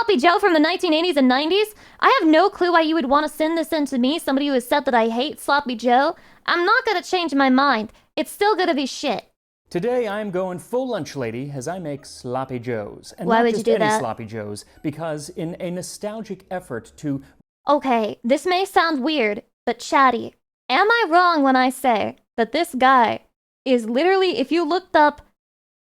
Sloppy Joe from the 1980s and 90s? I have no clue why you would want to send this in to me, somebody who has said that I hate Sloppy Joe. I'm not gonna change my mind. It's still gonna be shit. Today I'm going full lunch lady as I make Sloppy Joes. And Why not would just you do any that? Sloppy Joes, because in a nostalgic effort to... Okay, this may sound weird, but Chatty, am I wrong when I say that this guy is literally, if you looked up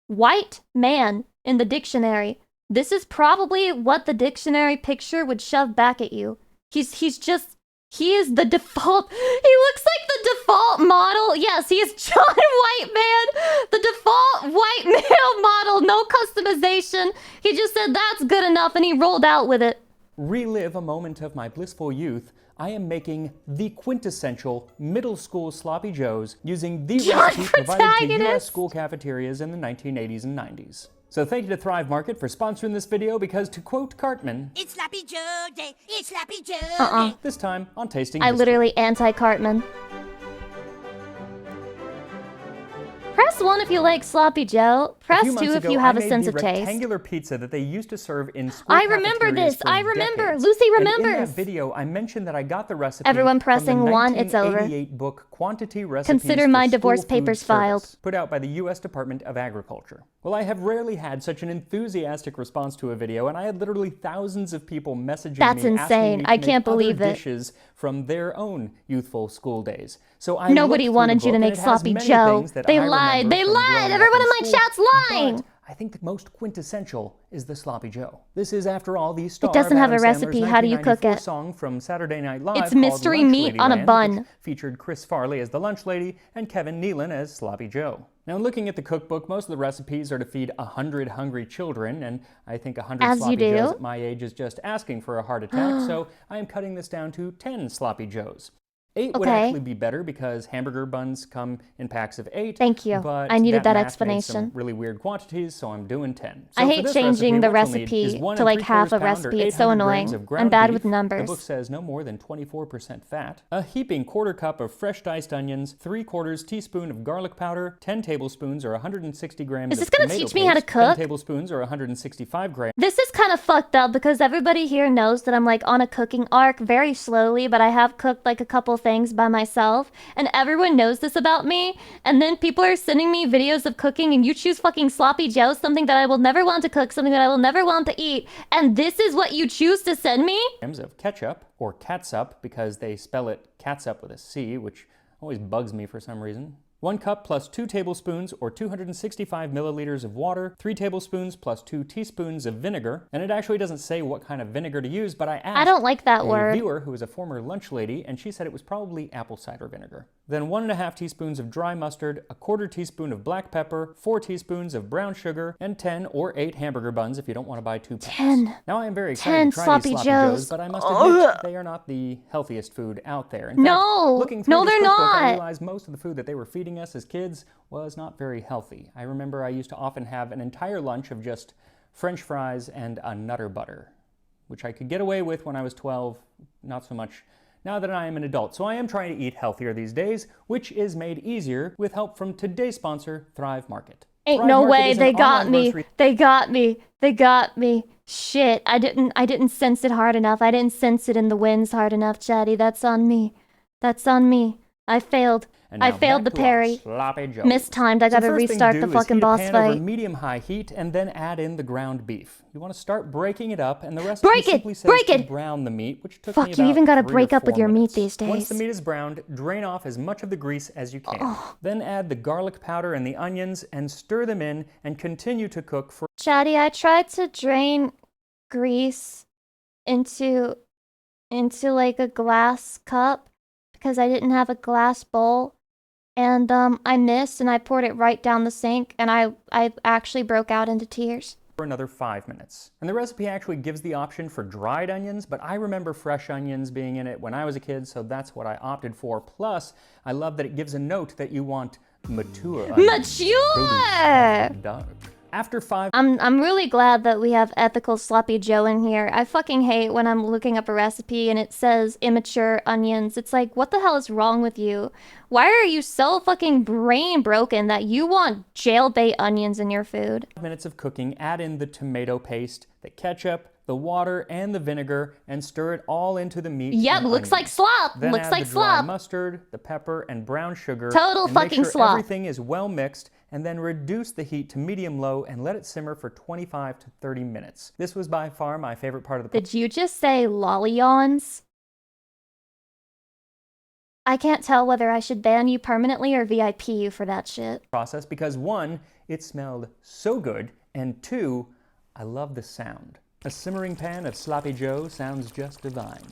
white man in the dictionary, this is probably what the dictionary picture would shove back at you. He is the default, he looks like the default model. Yes, he is John Whiteman, the default white male model, no customization. He just said that's good enough and he rolled out with it. relive a moment of my blissful youth, I am making the quintessential middle school Sloppy Joes using the recipe provided to U.S. school cafeterias in the 1980s and 90s. So thank you to Thrive Market for sponsoring this video because, to quote Cartman, "It's Sloppy Joe Day, it's Sloppy Joe Day." This time on Tasting I History. literally anti-Cartman. Press 1 if you like Sloppy Joe. Press 2 if you have a sense of taste. Rectangular pizza that they used to serve in school I remember this. for I remember. decades. Lucy And in remembers. that video, I mentioned that I got the recipe Everyone from pressing the 1, it's over. 1988 book Quantity Recipes Consider for my School divorce Food papers Service, filed. put out by the U.S. Department of Agriculture. Well, I have rarely had such an enthusiastic response to a video, and I had literally thousands of people messaging That's me insane. asking me to I make can't believe other it. dishes from their own youthful school days. So I Nobody looked through wanted the you to book, make and it has Sloppy many Joe. things that They I lied. remember They from lied. growing Everyone up in my school, chat's lying. but I think the most quintessential is the Sloppy Joe. This is, after all, the star It doesn't of have Adam a recipe. Sandler's How do you cook 1994 it? song from Saturday Night Live It's called mystery Lunch meat on a Ladyland, bun. which featured Chris Farley as the lunch lady and Kevin Nealon as Sloppy Joe. Now, looking at the cookbook, most of the recipes are to feed 100 hungry children, and I think 100 As Sloppy you do. Joes at my age is just asking for a heart attack, so I am cutting this down to 10 Sloppy Joes. 8 would Okay. actually be better because hamburger buns come in packs of 8. Thank you. But I needed that math made explanation. some really weird quantities, so I'm doing 10. So I for hate this changing the what you'll need recipe is 1 to like 3/4 half a pound or recipe. It's so 800 grams annoying. of ground I'm bad beef. with numbers. The book says no more than 24% fat. A heaping 1/4 cup of fresh diced onions, 3/4 teaspoon of garlic powder, 10 tablespoons or 160 grams Is this of gonna tomato teach me how to paste, 10 cook? tablespoons or 165 grams. This is kind of fucked up because everybody here knows that I'm like on a cooking arc very slowly, but I have cooked like a couple things by myself, and everyone knows this about me. And then people are sending me videos of cooking, and you choose fucking Sloppy Joe, something that I will never want to cook, something that I will never want to eat, and this is what you choose to send me? Of ketchup, or catsup, because they spell it catsup with a C, which always bugs me for some reason. 1 cup plus 2 tablespoons or 265 milliliters of water, 3 tablespoons plus 2 teaspoons of vinegar. And it actually doesn't say what kind of vinegar to use, but I asked I don't like that a word. viewer who is a former lunch lady, and she said it was probably apple cider vinegar. Then 1½ teaspoons of dry mustard, 1/4 teaspoon of black pepper, 4 teaspoons of brown sugar, and 10 or 8 hamburger buns if you don't want to buy 2 packs. 10. Now I am very 10 excited to try Sloppy these Sloppy Joes. Joes, but I must admit they are not the healthiest food out there. In No. fact, looking through No, this they're cookbook, I not. realized most of the food that they were feeding us as kids was not very healthy. I remember I used to often have an entire lunch of just French fries and a Nutter Butter, which I could get away with when I was 12, not so much now that I am an adult. So I am trying to eat healthier these days, which is made easier with help from today's sponsor, Thrive Market. Ain't Thrive no Market way. is an They got online me. grocery- They got me. They got me. Shit. I didn't sense it hard enough. I didn't sense it in the winds hard enough, Chatty. That's on me. That's on me. I failed. And I now failed the back to our parry. Sloppy Joes. Mistimed. I So gotta first thing to restart do the is fucking heat a boss pan over fight. medium-high heat and then add in the ground beef. You want to start breaking it up, and the recipe Break it! simply says Break to it! brown the meat, which took Fuck, me you about even gotta 3 or break up with 4 your meat minutes. these days. Once the meat is browned, drain off as much of the grease as you can. Then add the garlic powder and the onions and stir them in and continue to cook for Chatty, I tried to drain grease into like a glass cup because I didn't have a glass bowl. And I missed, and I poured it right down the sink, and I actually broke out into tears. another 5 minutes. And the recipe actually gives the option for dried onions, but I remember fresh onions being in it when I was a kid, so that's what I opted for. Plus, I love that it gives a note that you want mature onions. Mature! Dark. After 5 I'm really glad that we have ethical Sloppy Joe in here. I fucking hate when I'm looking up a recipe and it says immature onions. It's like, what the hell is wrong with you? Why are you so fucking brain broken that you want jailbait onions in your food? minutes of cooking, add in the tomato paste, the ketchup, the water and the vinegar and stir it all into the meat. Yep, and looks like onions. slop. Then Looks add like the dry slop. mustard, the pepper, and brown sugar. Total and fucking make sure slop. everything is well mixed, and then reduce the heat to medium-low and let it simmer for 25 to 30 minutes. This was by far my favorite part of the Did you just say lollyons? I can't tell whether I should ban you permanently or VIP you for that shit. process because 1, it smelled so good, and 2, I love the sound. A simmering pan of Sloppy Joe sounds just divine.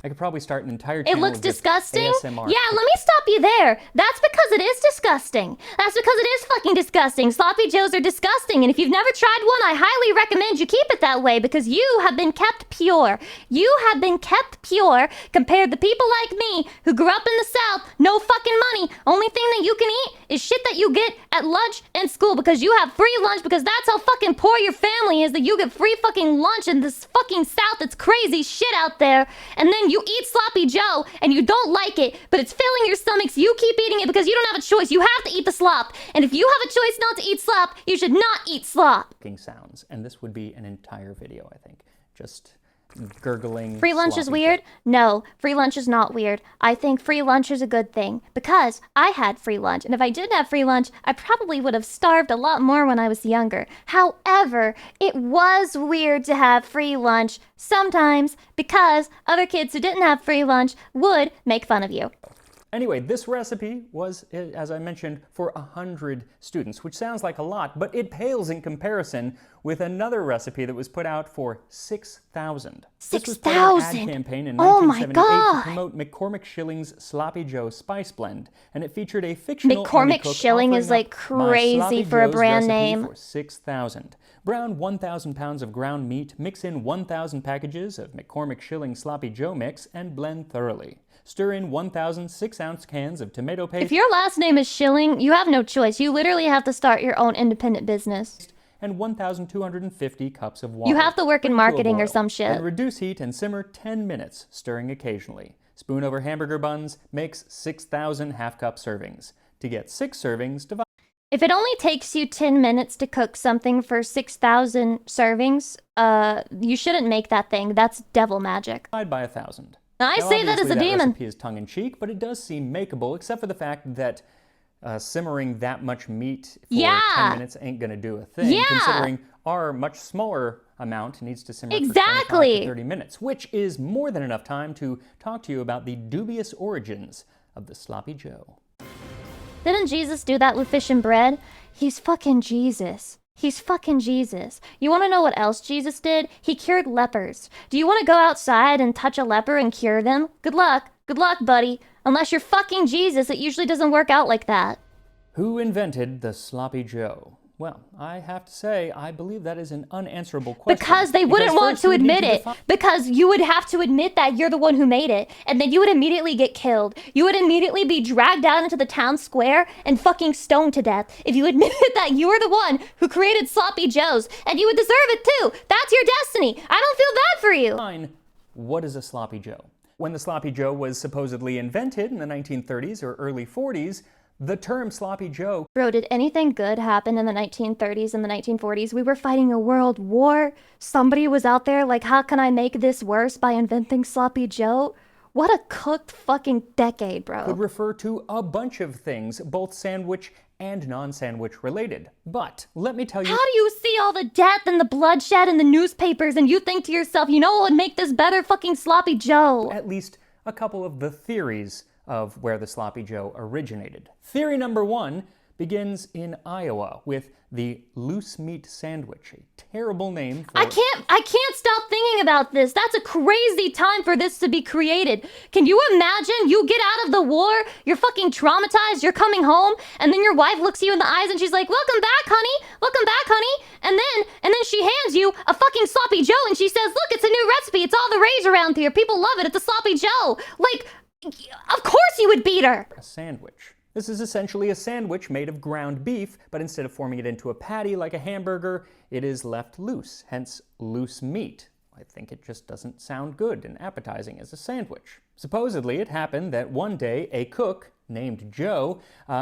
I could probably start an entire channel It looks of just disgusting? ASMR. Yeah, let me stop you there. That's because it is disgusting. That's because it is fucking disgusting. Sloppy Joes are disgusting, and if you've never tried one, I highly recommend you keep it that way because you have been kept pure. You have been kept pure compared to people like me who grew up in the South, no fucking money. Only thing that you can eat is shit that you get at lunch and school because you have free lunch because that's how fucking poor your family is, that you get free fucking lunch in this fucking South. It's crazy shit out there. And then you eat Sloppy Joe and you don't like it, but it's filling your stomachs. You keep eating it because you don't have a choice. You have to eat the slop. And if you have a choice not to eat slop, you should not eat slop. Sounds, and this would be an entire video, I think. Just gurgling. Free lunch is sloppy weird? Joe. No, free lunch is not weird. I think free lunch is a good thing because I had free lunch. And if I didn't have free lunch, I probably would have starved a lot more when I was younger. However, it was weird to have free lunch sometimes because other kids who didn't have free lunch would make fun of you. Anyway, this recipe was, as I mentioned, for 100 students, which sounds like a lot, but it pales in comparison with another recipe that was put out for 6,000. This was part of an ad 6,000? campaign in Oh my 1978 God. to promote McCormick Schilling's Sloppy Joe Spice Blend, and it featured a fictional army McCormick cook Schilling is, offering like, up My crazy Sloppy for a Joe's brand recipe name. For 6,000. Brown 1,000 pounds of ground meat, mix in 1,000 packages of McCormick Schilling Sloppy Joe mix, and blend thoroughly. Stir in 1,000 6-ounce cans of tomato paste. If your last name is Schilling, you have no choice. You literally have to start your own independent business. And 1,250 cups of water. You have to work in Bring to a marketing or boil. some shit. And reduce heat and simmer 10 minutes, stirring occasionally. Spoon over hamburger buns makes 6,000 half-cup servings. To get 6 servings, divide If it only takes you 10 minutes to cook something for 6,000 servings, you shouldn't make that thing. That's devil magic. by 1,000. I Now, say that as obviously, a demon. recipe is tongue-in-cheek, but it does seem makeable, except for the fact that simmering that much meat for Yeah. 10 minutes ain't gonna do a thing, Yeah. considering our much smaller amount needs to simmer for Exactly. 25 to 30 minutes, which is more than enough time to talk to you about the dubious origins of the Sloppy Joe. Didn't Jesus do that with fish and bread? He's fucking Jesus. He's fucking Jesus. You want to know what else Jesus did? He cured lepers. Do you want to go outside and touch a leper and cure them? Good luck. Good luck, buddy. Unless you're fucking Jesus, it usually doesn't work out like that. Who invented the Sloppy Joe? Well, I have to say, I believe that is an unanswerable question. Because they wouldn't want first to we need admit it. define- Because you would have to admit that you're the one who made it. And then you would immediately get killed. You would immediately be dragged out into the town square and fucking stoned to death if you admitted that you were the one who created Sloppy Joes. And you would deserve it too. That's your destiny. I don't feel bad for you. Define what is a Sloppy Joe? When the Sloppy Joe was supposedly invented in the 1930s or early 40s, the term Sloppy Joe Bro, did anything good happen in the 1930s and the 1940s? We were fighting a world war. Somebody was out there like, how can I make this worse by inventing Sloppy Joe? What a cooked fucking decade, bro. could refer to a bunch of things, both sandwich and non-sandwich related. But let me tell you, How do you see all the death and the bloodshed in the newspapers and you think to yourself, you know what would make this better? Fucking Sloppy Joe. at least a couple of the theories of where the Sloppy Joe originated. Theory number 1 begins in Iowa with the loose meat sandwich, a terrible name for... I can't stop thinking about this. That's a crazy time for this to be created. Can you imagine? You get out of the war, you're fucking traumatized, you're coming home, and then your wife looks you in the eyes and she's like, welcome back, honey. Welcome back, honey. And then she hands you a fucking Sloppy Joe and she says, look, it's a new recipe. It's all the rage around here. People love it. It's a Sloppy Joe. Like, of course you would beat her. a sandwich. This is essentially a sandwich made of ground beef, but instead of forming it into a patty like a hamburger, it is left loose, hence loose meat. I think it just doesn't sound good and appetizing as a sandwich. Supposedly, it happened that one day a cook named Joe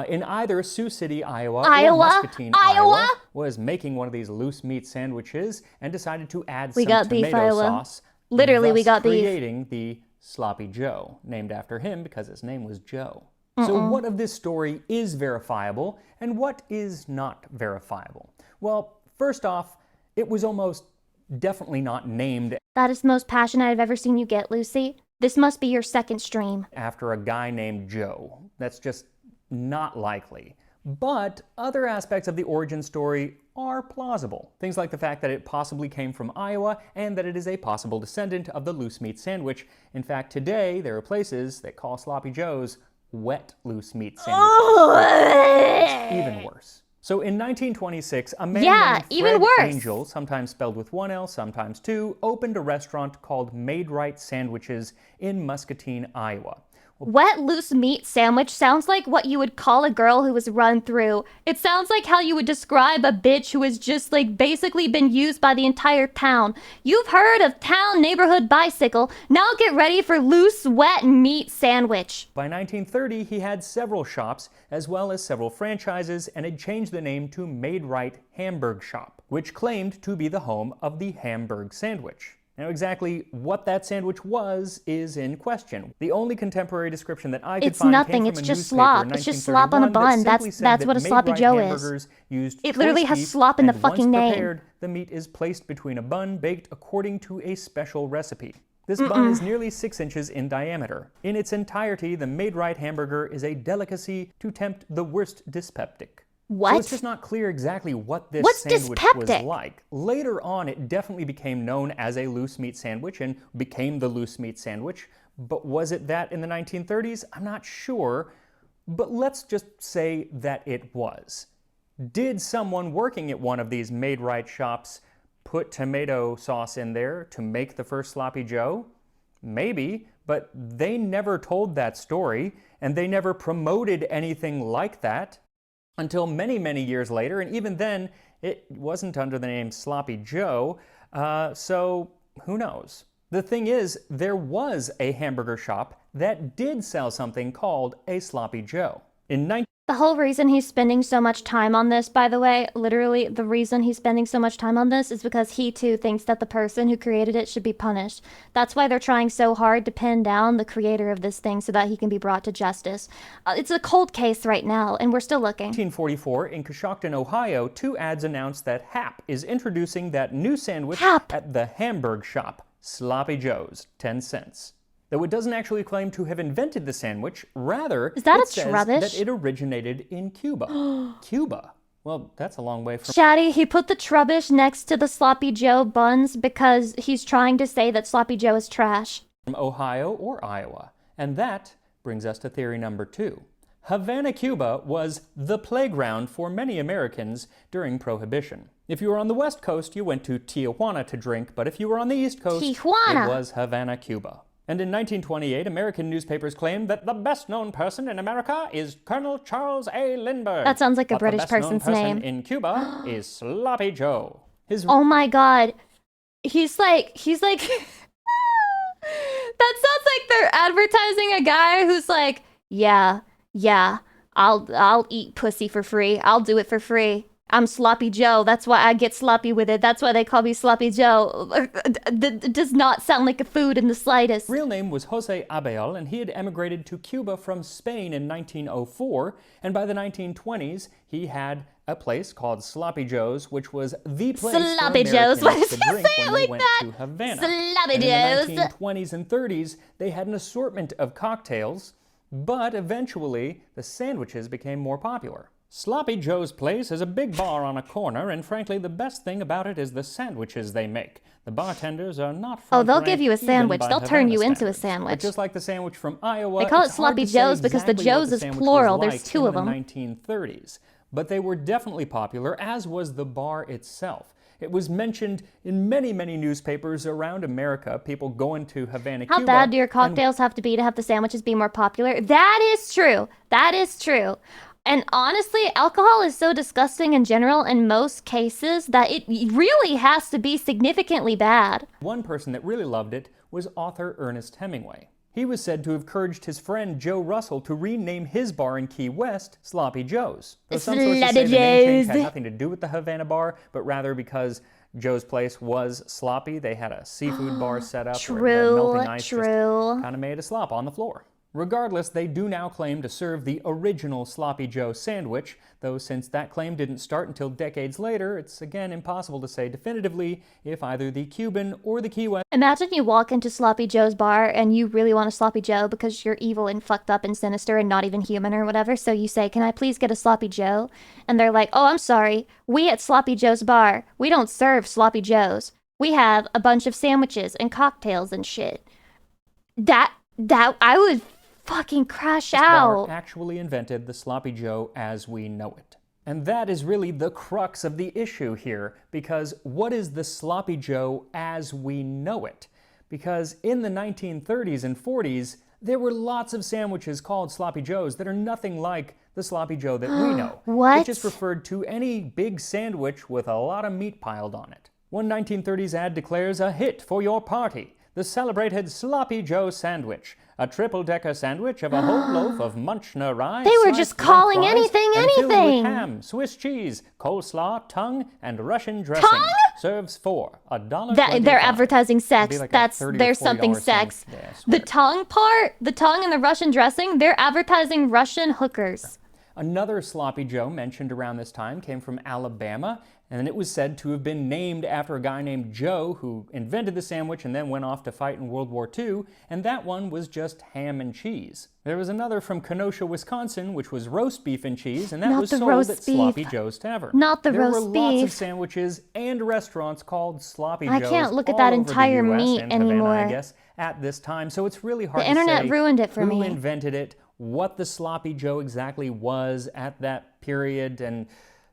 in either Sioux City, Iowa, or Muscatine, Iowa, was making one of these loose meat sandwiches and decided to add some tomato sauce, Literally, thus we got creating the Sloppy Joe, named after him because his name was Joe. So what of this story is verifiable and what is not verifiable? Well, first off, it was almost definitely not named That is the most passionate I've ever seen you get, Lucy. This must be your second stream. after a guy named Joe. That's just not likely. But other aspects of the origin story are plausible. Things like the fact that it possibly came from Iowa and that it is a possible descendant of the loose meat sandwich. In fact, today there are places that call Sloppy Joes wet loose meat sandwiches. It's even worse. So in 1926, a man named even Fred worse. Angel, sometimes spelled with one L, sometimes two, opened a restaurant called Made Right Sandwiches in Muscatine, Iowa. Wet loose meat sandwich sounds like what you would call a girl who was run through. It sounds like how you would describe a bitch who has just like basically been used by the entire town. You've heard of town neighborhood bicycle. Now get ready for loose wet meat sandwich. By 1930, he had several shops as well as several franchises and had changed the name to Made Right Hamburg Shop, which claimed to be the home of the Hamburg sandwich. Now, exactly what that sandwich was is in question. The only contemporary description that I could find nothing. came It's from a just newspaper slop. in It's just slop on a 1931 bun. that simply said That's that what a Made sloppy Right Joe is. hamburgers used It literally choice has beef, slop in the and fucking once name. prepared, the meat is placed between a bun baked according to a special recipe. This bun is nearly 6 inches in diameter. In its entirety, the Made Right hamburger is a delicacy to tempt the worst dyspeptic. What? So it's just not clear exactly what this What's sandwich was dyspeptic? like. Later on, it definitely became known as a loose meat sandwich and became the loose meat sandwich. But was it that in the 1930s? I'm not sure. But let's just say that it was. Did someone working at one of these Made Right shops put tomato sauce in there to make the first Sloppy Joe? Maybe, but they never told that story, and they never promoted anything like that until many, many years later, and even then, it wasn't under the name Sloppy Joe, so who knows? The thing is, there was a hamburger shop that did sell something called a Sloppy Joe. In The whole reason he's spending so much time on this, by the way, literally the reason he's spending so much time on this is because he too thinks that the person who created it should be punished. That's why they're trying so hard to pin down the creator of this thing so that he can be brought to justice. It's a cold case right now, and we're still looking. 1944, in Coshocton, Ohio, 2 ads announced that Hap is introducing that new sandwich Hap. at the Hamburg shop, Sloppy Joe's, 10 cents. Though it doesn't actually claim to have invented the sandwich, rather, Is that it a says trubbish? that it originated in Cuba. Cuba? Well, that's a long way from Shaddy, he put the trubbish next to the Sloppy Joe buns because he's trying to say that Sloppy Joe is trash. Ohio or Iowa. And that brings us to theory number 2. Havana, Cuba was the playground for many Americans during Prohibition. If you were on the West Coast, you went to Tijuana to drink, but if you were on the East Coast, Tijuana. it was Havana, Cuba. And in 1928, American newspapers claimed that the best-known person in America is Colonel Charles A. Lindbergh. That sounds like a But British the best-known person's name. person in Cuba is Sloppy Joe. His Oh my god. He's like that sounds like they're advertising a guy who's like, yeah, I'll eat pussy for free. I'll do it for free. I'm Sloppy Joe. That's why I get sloppy with it. That's why they call me Sloppy Joe. It does not sound like a food in the slightest. real name was Jose Abel, and he had emigrated to Cuba from Spain in 1904, and by the 1920s, he had a place called Sloppy Joe's, which was the place Sloppy for Joe's. Americans Why did to you drink say it when they like went that? to Havana. Sloppy And Joe's. in the 1920s and 30s, they had an assortment of cocktails, but eventually, the sandwiches became more popular. Sloppy Joe's place is a big bar on a corner, and frankly, the best thing about it is the sandwiches they make. The bartenders are not Oh, they'll front-rank give you a even sandwich. by They'll turn Havana you into a standards. sandwich. But just like the sandwich from Iowa, They call it it's hard Sloppy to say Joe's because the exactly what Joe's is sandwich was plural. There's like 2 of in them. the 1930s. But they were definitely popular, as was the bar itself. It was mentioned in many, many newspapers around America, people going to Havana, How Cuba. bad do your and cocktails have to be to have the sandwiches be more popular? That is true. That is true. And honestly, alcohol is so disgusting in general in most cases that it really has to be significantly bad. one person that really loved it was author Ernest Hemingway. He was said to have encouraged his friend Joe Russell to rename his bar in Key West Sloppy Joe's. Though some sources say the name change had nothing to do with the Havana bar, but rather because Joe's place was sloppy. They had a seafood bar set up where the melting ice just kind of made a slop on the floor. Regardless, they do now claim to serve the original Sloppy Joe sandwich, though since that claim didn't start until decades later, it's again impossible to say definitively if either the Cuban or the Key West. Imagine you walk into Sloppy Joe's bar and you really want a Sloppy Joe because you're evil and fucked up and sinister and not even human or whatever, so you say, "Can I please get a Sloppy Joe?" And they're like, "Oh, I'm sorry. We at Sloppy Joe's bar, we don't serve Sloppy Joes. We have a bunch of sandwiches and cocktails and shit." That I would fucking crash out. Bar actually invented the Sloppy Joe as we know it. And that is really the crux of the issue here, because what is the Sloppy Joe as we know it? Because in the 1930s and 40s, there were lots of sandwiches called Sloppy Joes that are nothing like the Sloppy Joe that we know. What? It just referred to any big sandwich with a lot of meat piled on it. One 1930s ad declares a hit for your party, the celebrated Sloppy Joe sandwich. A triple-decker sandwich of a whole loaf of Munchner rye. They were just calling anything, and filled anything. with ham, Swiss cheese, coleslaw, tongue, and Russian dressing. Tongue? Serves for $1.25. They're advertising sex. Like There's something sex. The tongue part, the tongue and the Russian dressing, they're advertising Russian hookers. Another Sloppy Joe mentioned around this time came from Alabama, and it was said to have been named after a guy named Joe who invented the sandwich and then went off to fight in World War II, and that one was just ham and cheese. There was another from Kenosha, Wisconsin, which was roast beef and cheese, and that was sold at Sloppy Joe's Tavern. Not the roast beef. There were lots of sandwiches and restaurants called Sloppy Joe's. I can't look at that entire meat anymore. I guess, at this time, so it's really hard to say the internet ruined it for me. Who invented it, what the Sloppy Joe exactly was at that period, and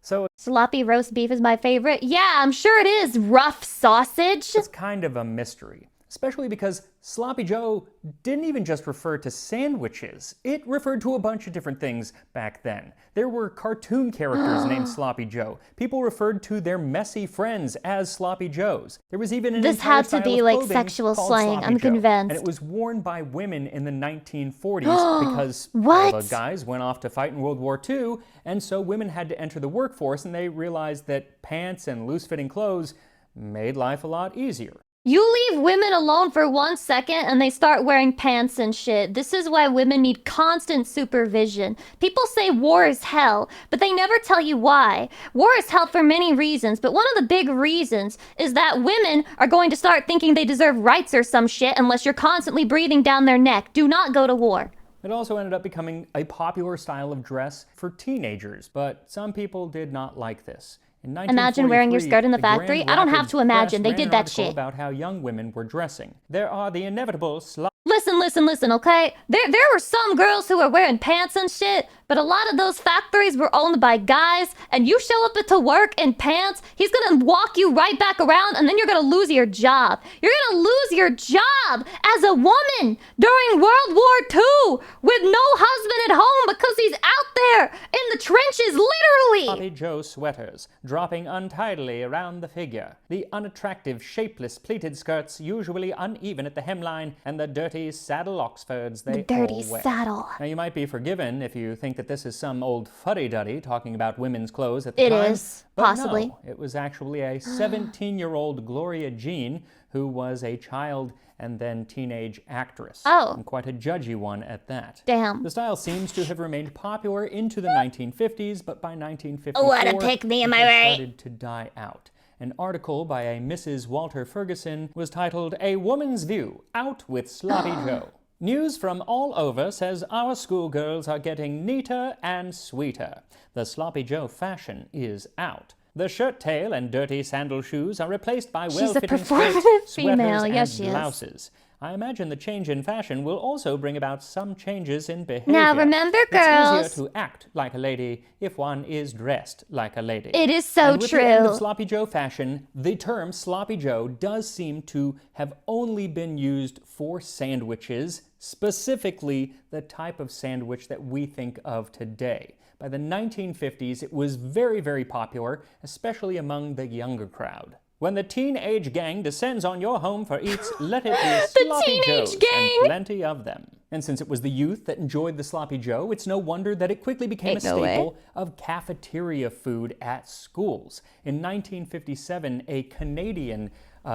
so sloppy roast beef is my favorite. Yeah, I'm sure it is. Rough sausage. It's kind of a mystery, especially because Sloppy Joe didn't even just refer to sandwiches. It referred to a bunch of different things back then. There were cartoon characters named Sloppy Joe. People referred to their messy friends as Sloppy Joes. There was even an This had to be like sexual slang, I'm convinced. And it was worn by women in the 1940s because all the guys went off to fight in World War II, and so women had to enter the workforce, and they realized that pants and loose-fitting clothes made life a lot easier. You leave women alone for 1 second and they start wearing pants and shit. This is why women need constant supervision. People say war is hell, but they never tell you why. War is hell for many reasons, but one of the big reasons is that women are going to start thinking they deserve rights or some shit unless you're constantly breathing down their neck. Do not go to war. It also ended up becoming a popular style of dress for teenagers, but some people did not like this. Imagine wearing your skirt in the factory. I don't have to imagine. They did that shit. About how young women were dressing. There are the inevitable Listen, okay? There were some girls who were wearing pants and shit, but a lot of those factories were owned by guys, and you show up to work in pants, he's gonna walk you right back around, and then you're gonna lose your job. You're gonna lose your job as a woman during World War II with no husband at home because he's out there in the trenches, literally. Sloppy Joe sweaters, dropping untidily around the figure. The unattractive, shapeless pleated skirts, usually uneven at the hemline, and the dirty saddle Oxfords they all wear. Saddle. Now you might be forgiven if you think that this is some old fuddy-duddy talking about women's clothes at the time. It is, but possibly. No, it was actually a 17-year-old Gloria Jean who was a child and then teenage actress. Oh. And quite a judgy one at that. Damn. The style seems to have remained popular into the 1950s, but by 1954, what a pick me, am I right? It started to die out. An article by a Mrs. Walter Ferguson was titled, "A Woman's View, Out with Sloppy Joe." News from all over says our schoolgirls are getting neater and sweeter. The Sloppy Joe fashion is out. The shirt tail and dirty sandal shoes are replaced by well-fitting skirts, female. sweaters, Yes, and she blouses. I imagine the change in fashion will also bring about some changes in behavior. Now remember, girls, it's easier to act like a lady if one is dressed like a lady. It is so and with true. the end of Sloppy Joe fashion, the term Sloppy Joe does seem to have only been used for sandwiches, specifically the type of sandwich that we think of today. By the 1950s, it was very, very popular, especially among the younger crowd. When the teenage gang descends on your home for eats, let it be Sloppy Joes and plenty of them. And since it was the youth that enjoyed the Sloppy Joe, it's no wonder that it quickly became a staple of cafeteria food at schools. In 1957, a Canadian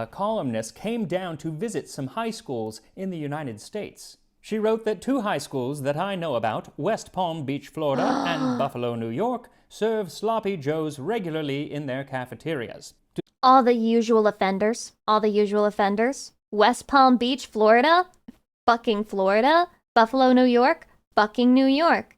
columnist came down to visit some high schools in the United States. She wrote that 2 high schools that I know about, West Palm Beach, Florida, and Buffalo, New York, serve Sloppy Joes regularly in their cafeterias. All the usual offenders. All the usual offenders. West Palm Beach, Florida. Fucking Florida. Buffalo, New York. Fucking New York.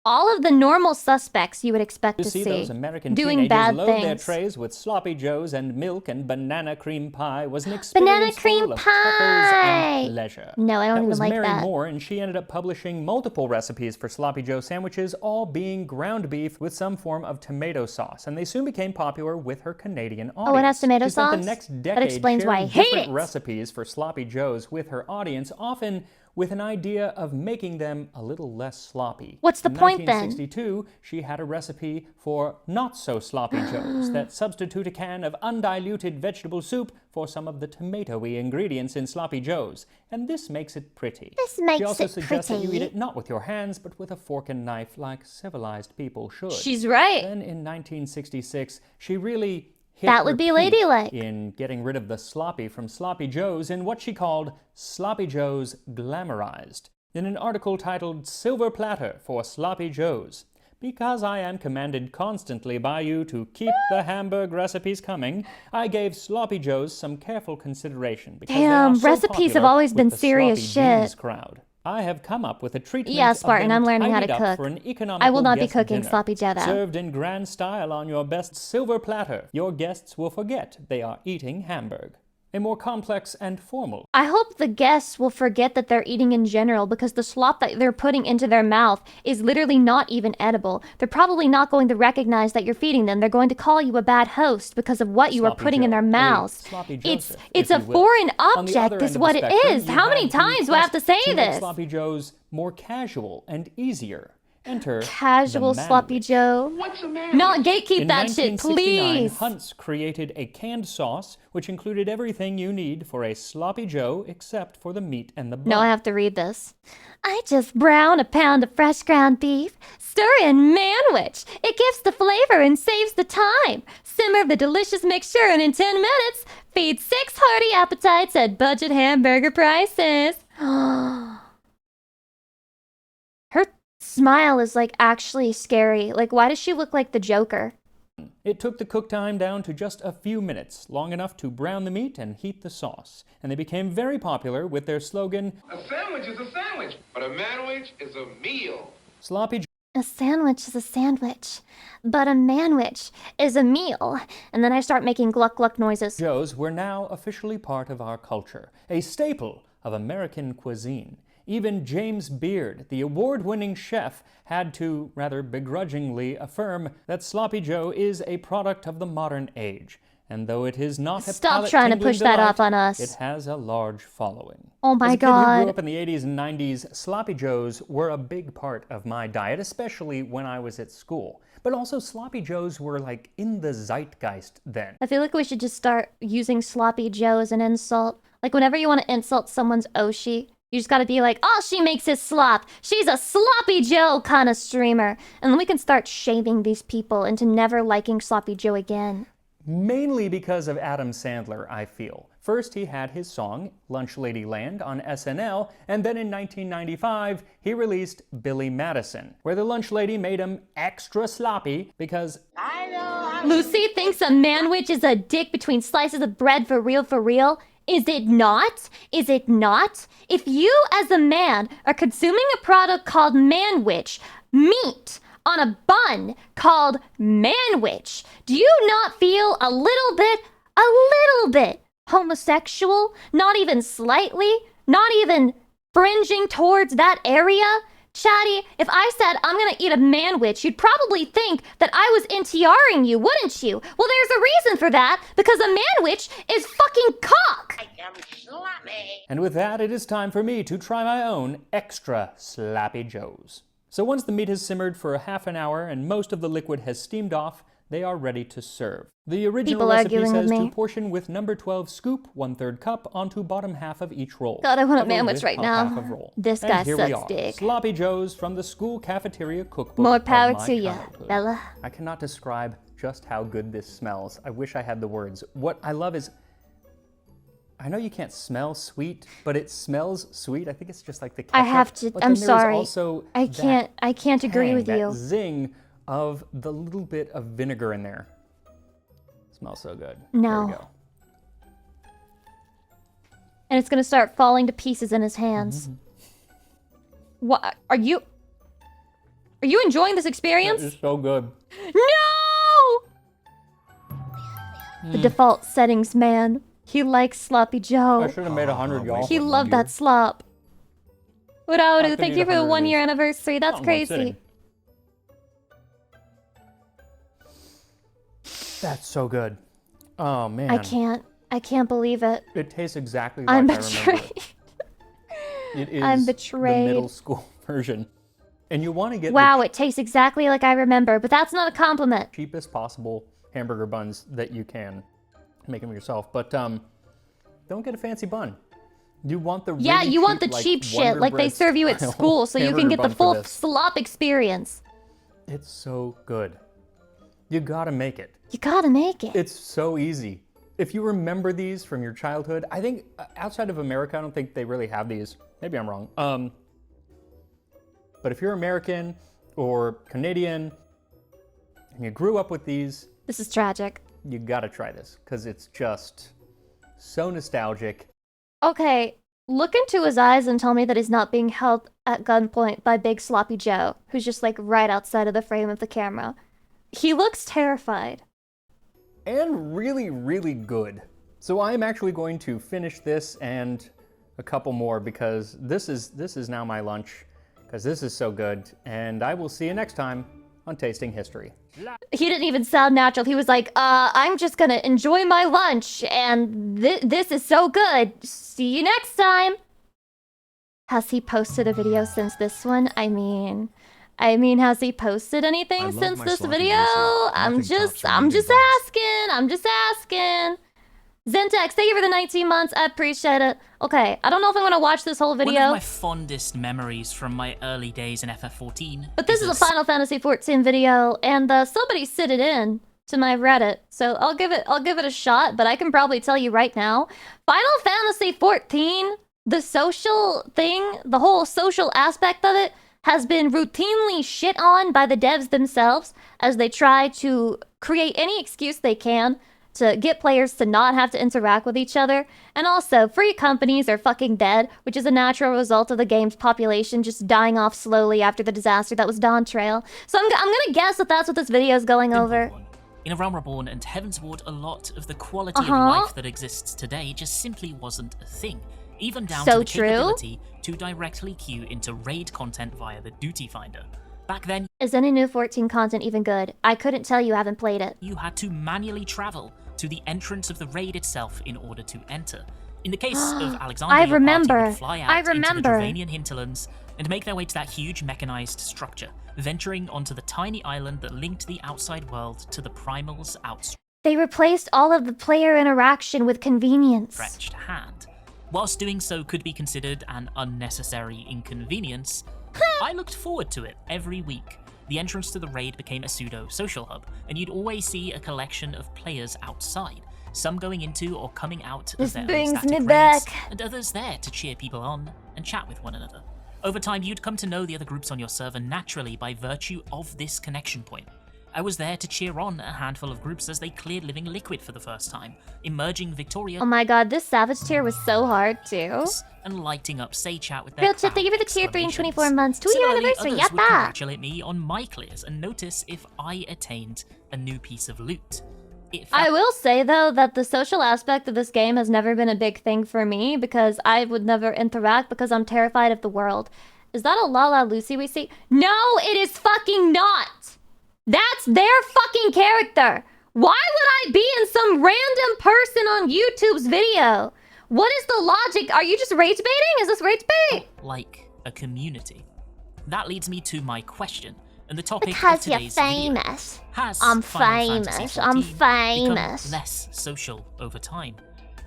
All of the normal suspects you would expect to see those American doing bad load things. Their trays with Sloppy Joes and milk and banana cream pie was an experience full of tuckers and pleasure. No, I don't even like Mary that. Moore, and she ended up publishing multiple recipes for Sloppy Joe sandwiches, all being ground beef with some form of tomato sauce, and they soon became popular with her Canadian audience. Oh, it has tomato she spent sauce? the next decade That explains why I hate different it. recipes for Sloppy Joes with her audience, often with an idea of making them a little less sloppy. What's the point then? In 1962, she had a recipe for not-so-sloppy Joes that substitute a can of undiluted vegetable soup for some of the tomatoey ingredients in Sloppy Joes, and this makes it pretty. She also suggests that you eat it not with your hands, but with a fork and knife like civilized people should. She's right. Then in 1966, she really that would be ladylike. In getting rid of the sloppy from Sloppy Joes in what she called Sloppy Joes Glamorized. In an article titled Silver Platter for Sloppy Joes. Because I am commanded constantly by you to keep the Hamburg recipes coming, I gave Sloppy Joes some careful consideration. Because damn, they are so recipes have always been serious shit. Crowd. I have come up with a treatment yeah, Spartan, I'm learning how to cook. For an I will not be cooking dinner, Sloppy Joe. Served in grand style on your best silver platter. Your guests will forget they are eating Hamburg. A more complex and formal. I hope the guests will forget that they're eating in general, because the slop that they're putting into their mouth is literally not even edible. They're probably not going to recognize that you're feeding them. They're going to call you a bad host because of what you are putting in their mouths. It's a foreign object is what it is. How many times do I have to say this? Sloppy Joes more casual and easier. Enter casual Sloppy Joe. What's a man? Not gatekeep that shit, In please. 1969, Hunt's created a canned sauce which included everything you need for a Sloppy Joe except for the meat and the bun. No, I have to read this. I just brown a pound of fresh ground beef, stir in manwich. It gives the flavor and saves the time. Simmer the delicious mixture, and in 10 minutes, feed 6 hearty appetites at budget hamburger prices. Her smile is like actually scary. Like, why does she look like the Joker? It took the cook time down to just a few minutes, long enough to brown the meat and heat the sauce. And they became very popular with their slogan, A sandwich is a sandwich, but a manwich is a meal. Sloppy A sandwich is a sandwich, but a manwich is a meal. And then I start making gluck gluck noises. Joes were now officially part of our culture, a staple of American cuisine. Even James Beard, the award-winning chef, had to, rather begrudgingly, affirm that Sloppy Joe is a product of the modern age. And though it is not a Stop trying to push that off on us. It has a large following. Oh my As a kid God. who grew up in the 80s and 90s, Sloppy Joes were a big part of my diet, especially when I was at school. But also, Sloppy Joes were like in the zeitgeist then. I feel like we should just start using Sloppy Joe as an insult. Like, whenever you want to insult someone's Oshi, you just gotta be like, oh, she makes his slop. She's a Sloppy Joe kind of streamer. And then we can start shaming these people into never liking Sloppy Joe again. Mainly because of Adam Sandler, I feel. First, he had his song, Lunch Lady Land, on SNL, and then in 1995, he released Billy Madison, where the lunch lady made him extra sloppy because Lucy thinks a manwich is a dick between slices of bread for real, for real. Is it not? Is it not? If you, as a man, are consuming a product called manwich, meat, on a bun called manwich, do you not feel a little bit homosexual? Not even slightly? Not even fringing towards that area? Chatty, if I said I'm gonna eat a manwich, you'd probably think that I was NTRing you, wouldn't you? Well, there's a reason for that, because a manwich is fucking cock! I am sloppy. And with that, it is time for me to try my own extra Sloppy Joes. So once the meat has simmered for a half an hour and most of the liquid has steamed off, They are ready to serve. The original People recipe arguing with says to me. portion with number 12 scoop 1/3 cup onto bottom half of each roll. God, I want a Cover sandwich with right top now. half of roll. This And guy here we sucks are, dick. Sloppy Joes from the school cafeteria cookbook. More of power my to ya, childhood. Bella. I cannot describe just how good this smells. I wish I had the words. What I love is, I know you can't smell sweet, but it smells sweet. I think it's just like the ketchup. I have to. But I'm then there's sorry. also I that can't agree tang, with that you. zing of the little bit of vinegar in there. Smells so good. No. There we go. And it's gonna start falling to pieces in his hands. What are you? Are you enjoying this experience? It's so good. No! The default settings, man. He likes Sloppy I Joe. should have made 100, y'all. He loved that slop. Woodowdu, could thank eat you for the 100 of 1 these. year anniversary. That's Not in one crazy. sitting. That's so good. Oh man. I can't believe it. It tastes exactly like I'm I remember betrayed. it. It is I'm the betrayed. middle school version. And you want to get Wow, the it tastes exactly like I remember, but that's not a compliment. cheapest possible hamburger buns that you can. Make them yourself, but don't get a fancy bun. You want the Yeah, really you want the like, cheap shit Wonder like they Bread serve you at style school so you can hamburger get the bun for full this. slop experience. It's so good. You gotta make it. You gotta make it. It's so easy. If you remember these from your childhood, I think outside of America, I don't think they really have these. Maybe I'm wrong. But if you're American or Canadian and you grew up with these, This is tragic. you gotta try this because it's just so nostalgic. Okay, look into his eyes and tell me that he's not being held at gunpoint by Big Sloppy Joe, who's just like right outside of the frame of the camera. He looks terrified. And really, really good. So I'm actually going to finish this and a couple more because this is now my lunch because this is so good. And I will see you next time on Tasting History. He didn't even sound natural. He was like, I'm just gonna enjoy my lunch, and this is so good. See you next time. Has he posted a video since this one? I mean, has he posted anything love since my this sloppy video? juicy. I'm Nothing just tops anything asking. I'm just asking. Zentex, thank you for the 19 months. I appreciate it. Okay, I don't know if I'm gonna watch this whole One video. of my fondest memories from my early days in FF14. But this is a Final Fantasy XIV video, and somebody sent it in to my Reddit, so I'll give it a shot. But I can probably tell you right now, Final Fantasy XIV, the social thing, the whole social aspect of it, has been routinely shit on by the devs themselves as they try to create any excuse they can to get players to not have to interact with each other. And also, free companies are fucking dead, which is a natural result of the game's population just dying off slowly after the disaster that was Dawn Trail. So I'm gonna guess that that's what this video is going over. Simple one. In A Realm Reborn and Heavensward, a lot of the quality of Uh-huh. life that exists today just simply wasn't a thing. Even down So to the true. capability to directly queue into raid content via the Duty Finder. Back then, Is any new 14 content even good? I couldn't tell you, haven't played it. you had to manually travel to the entrance of the raid itself in order to enter. In the case of Alexander, I your remember. party would fly out I into the remember. Dravanian hinterlands and make their way to that huge mechanized structure, venturing onto the tiny island that linked the outside world to the Primal's outstretched They replaced all of the player interaction with convenience. hand. Whilst doing so could be considered an unnecessary inconvenience, I looked forward to it every week. The entrance to the raid became a pseudo-social hub, and you'd always see a collection of players outside, some going into or coming out This of their own brings static me raids, back. and others there to cheer people on and chat with one another. Over time, you'd come to know the other groups on your server naturally by virtue of this connection point. I was there to cheer on a handful of groups as they cleared Living Liquid for the first time, emerging victorious Oh my god, this Savage tier was so hard too. and lighting up Say Chat with their Real Chip, thank you for the tier 3 and 24 months. 2 year Similarly, anniversary, others would yatta! congratulate me on my clears and notice if I attained a new piece of loot. It I felt will say though that the social aspect of this game has never been a big thing for me because I would never interact because I'm terrified of the world. Is that a Lala Lucy we see? No, it is fucking not! That's their fucking character! Why would I be in some random person on YouTube's video? What is the logic? Are you just rage baiting? Is this rage bait? like a community. That leads me to my question. And the topic of Because you're today's video famous. has I'm Final Fantasy famous. I'm XIV become famous. less social over time?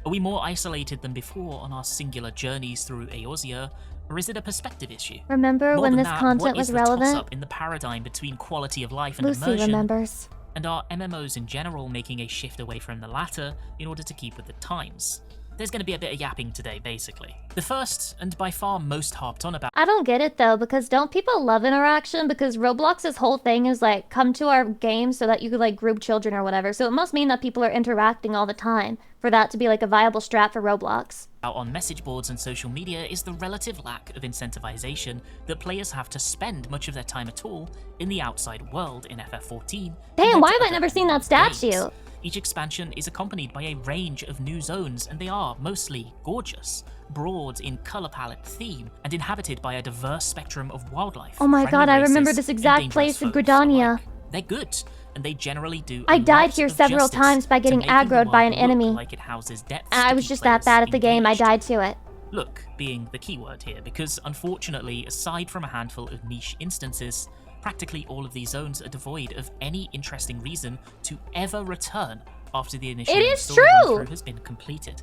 Are we more isolated than before on our singular journeys through Eorzea, or is it a perspective issue? Remember More when than this that, content what was is the relevant? toss-up in the paradigm between quality of life and Lucy immersion? remembers. And are MMOs in general making a shift away from the latter in order to keep with the times? There's going to be a bit of yapping today, basically. The first, and by far most harped on about, I don't get it though, because don't people love interaction? Because Roblox's whole thing is like, come to our game so that you could like group children or whatever. So it must mean that people are interacting all the time for that to be like a viable strat for Roblox. out on message boards and social media is the relative lack of incentivization that players have to spend much of their time at all in the outside world in FF14. Damn, why compared to have I other never seen that MMO statue? games. Each expansion is accompanied by a range of new zones, and they are mostly gorgeous, broad in color palette theme, and inhabited by a diverse spectrum of wildlife. Oh my friendly god, I remember races, this and exact dangerous place in foes Gridania. alike. They're good, and they generally do. I died lot here of several justice times by to getting making the aggroed by world an enemy. look like it houses depths And I to was keep just that players bad at the game, I engaged. died to it. Look being the key word here, because unfortunately, aside from a handful of niche instances, practically all of these zones are devoid of any interesting reason to ever return after the initial It is story true! run-through has been completed.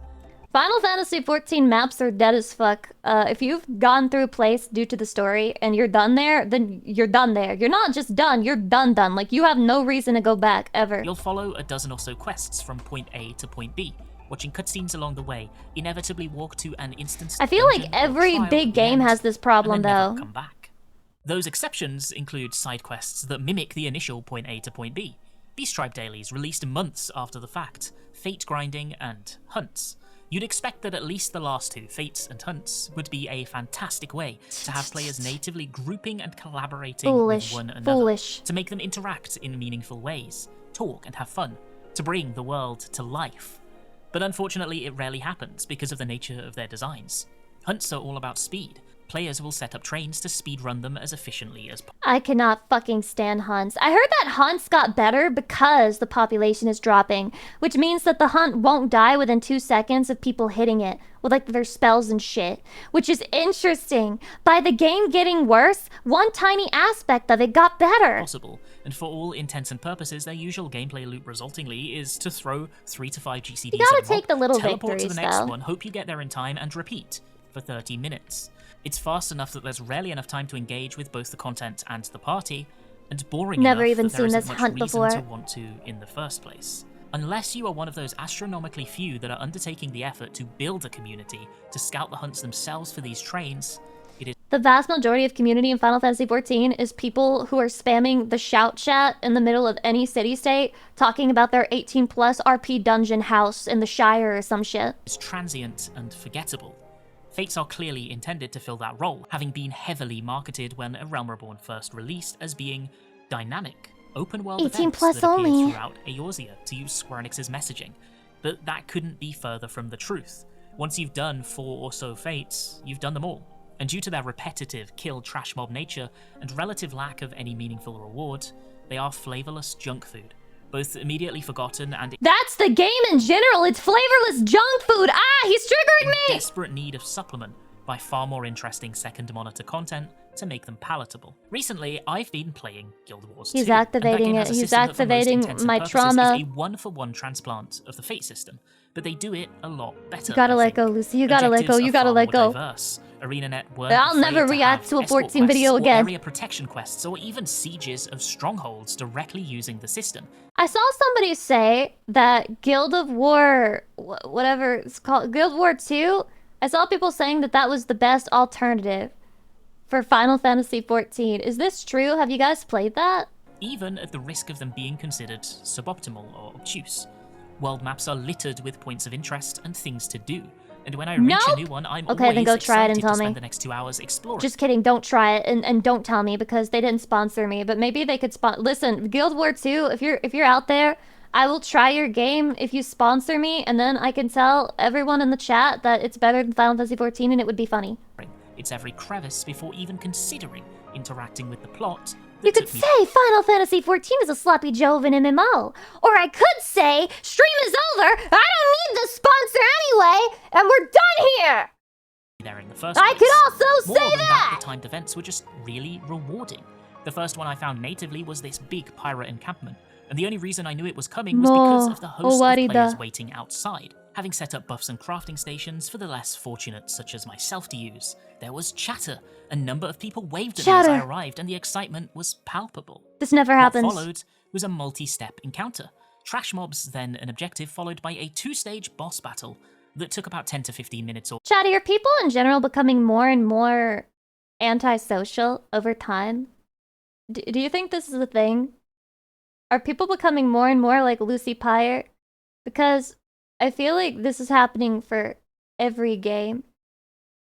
Final Fantasy XIV maps are dead as fuck. If you've gone through a place due to the story and you're done there, then you're done there. You're not just done, you're done. Like, you have no reason to go back, ever. You'll follow a dozen or so quests from point A to point B, watching cutscenes along the way, inevitably walk to an instance. I feel like every big game has this problem, and then never though. come back. Those exceptions include side quests that mimic the initial point A to point B, Beast Tribe dailies released months after the fact, fate grinding, and hunts. You'd expect that at least the last two, fates and hunts, would be a fantastic way to have players natively grouping and collaborating with one another, Foolish. to make them interact in meaningful ways, talk and have fun, to bring the world to life. But unfortunately, it rarely happens because of the nature of their designs. Hunts are all about speed. Players will set up trains to speedrun them as efficiently as possible. I cannot fucking stand hunts. I heard that hunts got better because the population is dropping, which means that the hunt won't die within 2 seconds of people hitting it with like their spells and shit, which is interesting. By the game getting worse, one tiny aspect of it got better. And for all intents and purposes, their usual gameplay loop resultingly is to throw 3 to 5 GCDs You gotta at a mob, take the little teleport to the victories, next though. one, hope you get there in time, and repeat for 30 minutes. It's fast enough that there's rarely enough time to engage with both the content and the party, and boring Never enough even that there seen isn't this much hunt reason before. to want to in the first place. Unless you are one of those astronomically few that are undertaking the effort to build a community to scout the hunts themselves for these trains, it is The vast majority of community in Final Fantasy XIV is people who are spamming the shout chat in the middle of any city-state, talking about their 18+ RP dungeon house in the Shire or some shit. transient and forgettable. Fates are clearly intended to fill that role, having been heavily marketed when A Realm Reborn first released as being dynamic, open-world 18 events plus that appear only. throughout Eorzea, to use Square Enix's messaging. But that couldn't be further from the truth. Once you've done 4 or so Fates, you've done them all. And due to their repetitive, kill trash mob nature and relative lack of any meaningful reward, they are flavorless junk food, both immediately forgotten and That's the game in general, it's flavorless junk food! Ah, he's triggering me! desperate need of supplement by far more interesting second monitor content to make them palatable. Recently, I've been playing Guild Wars 2. He's and that activating game it. has a He's system that for most activating intents and my purposes trauma. is a one-for-one transplant of the Fate system, but they do it a lot better. You gotta I let think. go, Lucy. You gotta let go. Objectives You are gotta far let more go. diverse. ArenaNet weren't I'll afraid never to react have to a escort 14 video quests or again. area protection quests, or even sieges of strongholds directly using the system. I saw somebody say that Guild of War, whatever it's called, Guild War 2, I saw people saying that that was the best alternative for Final Fantasy XIV. Is this true? Have you guys played that? Even at the risk of them being considered suboptimal or obtuse. World maps are littered with points of interest and things to do. And when I reach a Nope. new one, I'm Okay, always then go try it and excited tell to me. spend the next 2 hours exploring. Just kidding, don't try it and don't tell me because they didn't sponsor me, but maybe they could listen, Guild War 2, if you're out there, I will try your game if you sponsor me, and then I can tell everyone in the chat that it's better than Final Fantasy XIV and it would be funny. It's every crevice before even considering interacting with the plot. that You could took me say Final Fantasy XIV is a sloppy Joe of an MMO. Or I could say, stream is over, I don't need the sponsor anyway, and we're done here! there in the first I place. could also More say than that! the timed events were just really rewarding. The first one I found natively was this big Pyre encampment, and the only reason I knew it was coming was because of the host of players waiting outside, having set up buffs and crafting stations for the less fortunate such as myself to use. There was chatter. A number of people waved at me as I arrived, and the excitement was palpable. This never happens. What followed was a multi-step encounter. Trash mobs, then an objective, followed by a 2-stage boss battle that took about 10 to 15 minutes or... Chatty, are people in general becoming more and more antisocial over time? Do you think this is a thing? Are people becoming more and more like Lucy Pyre? Because I feel like this is happening for every game.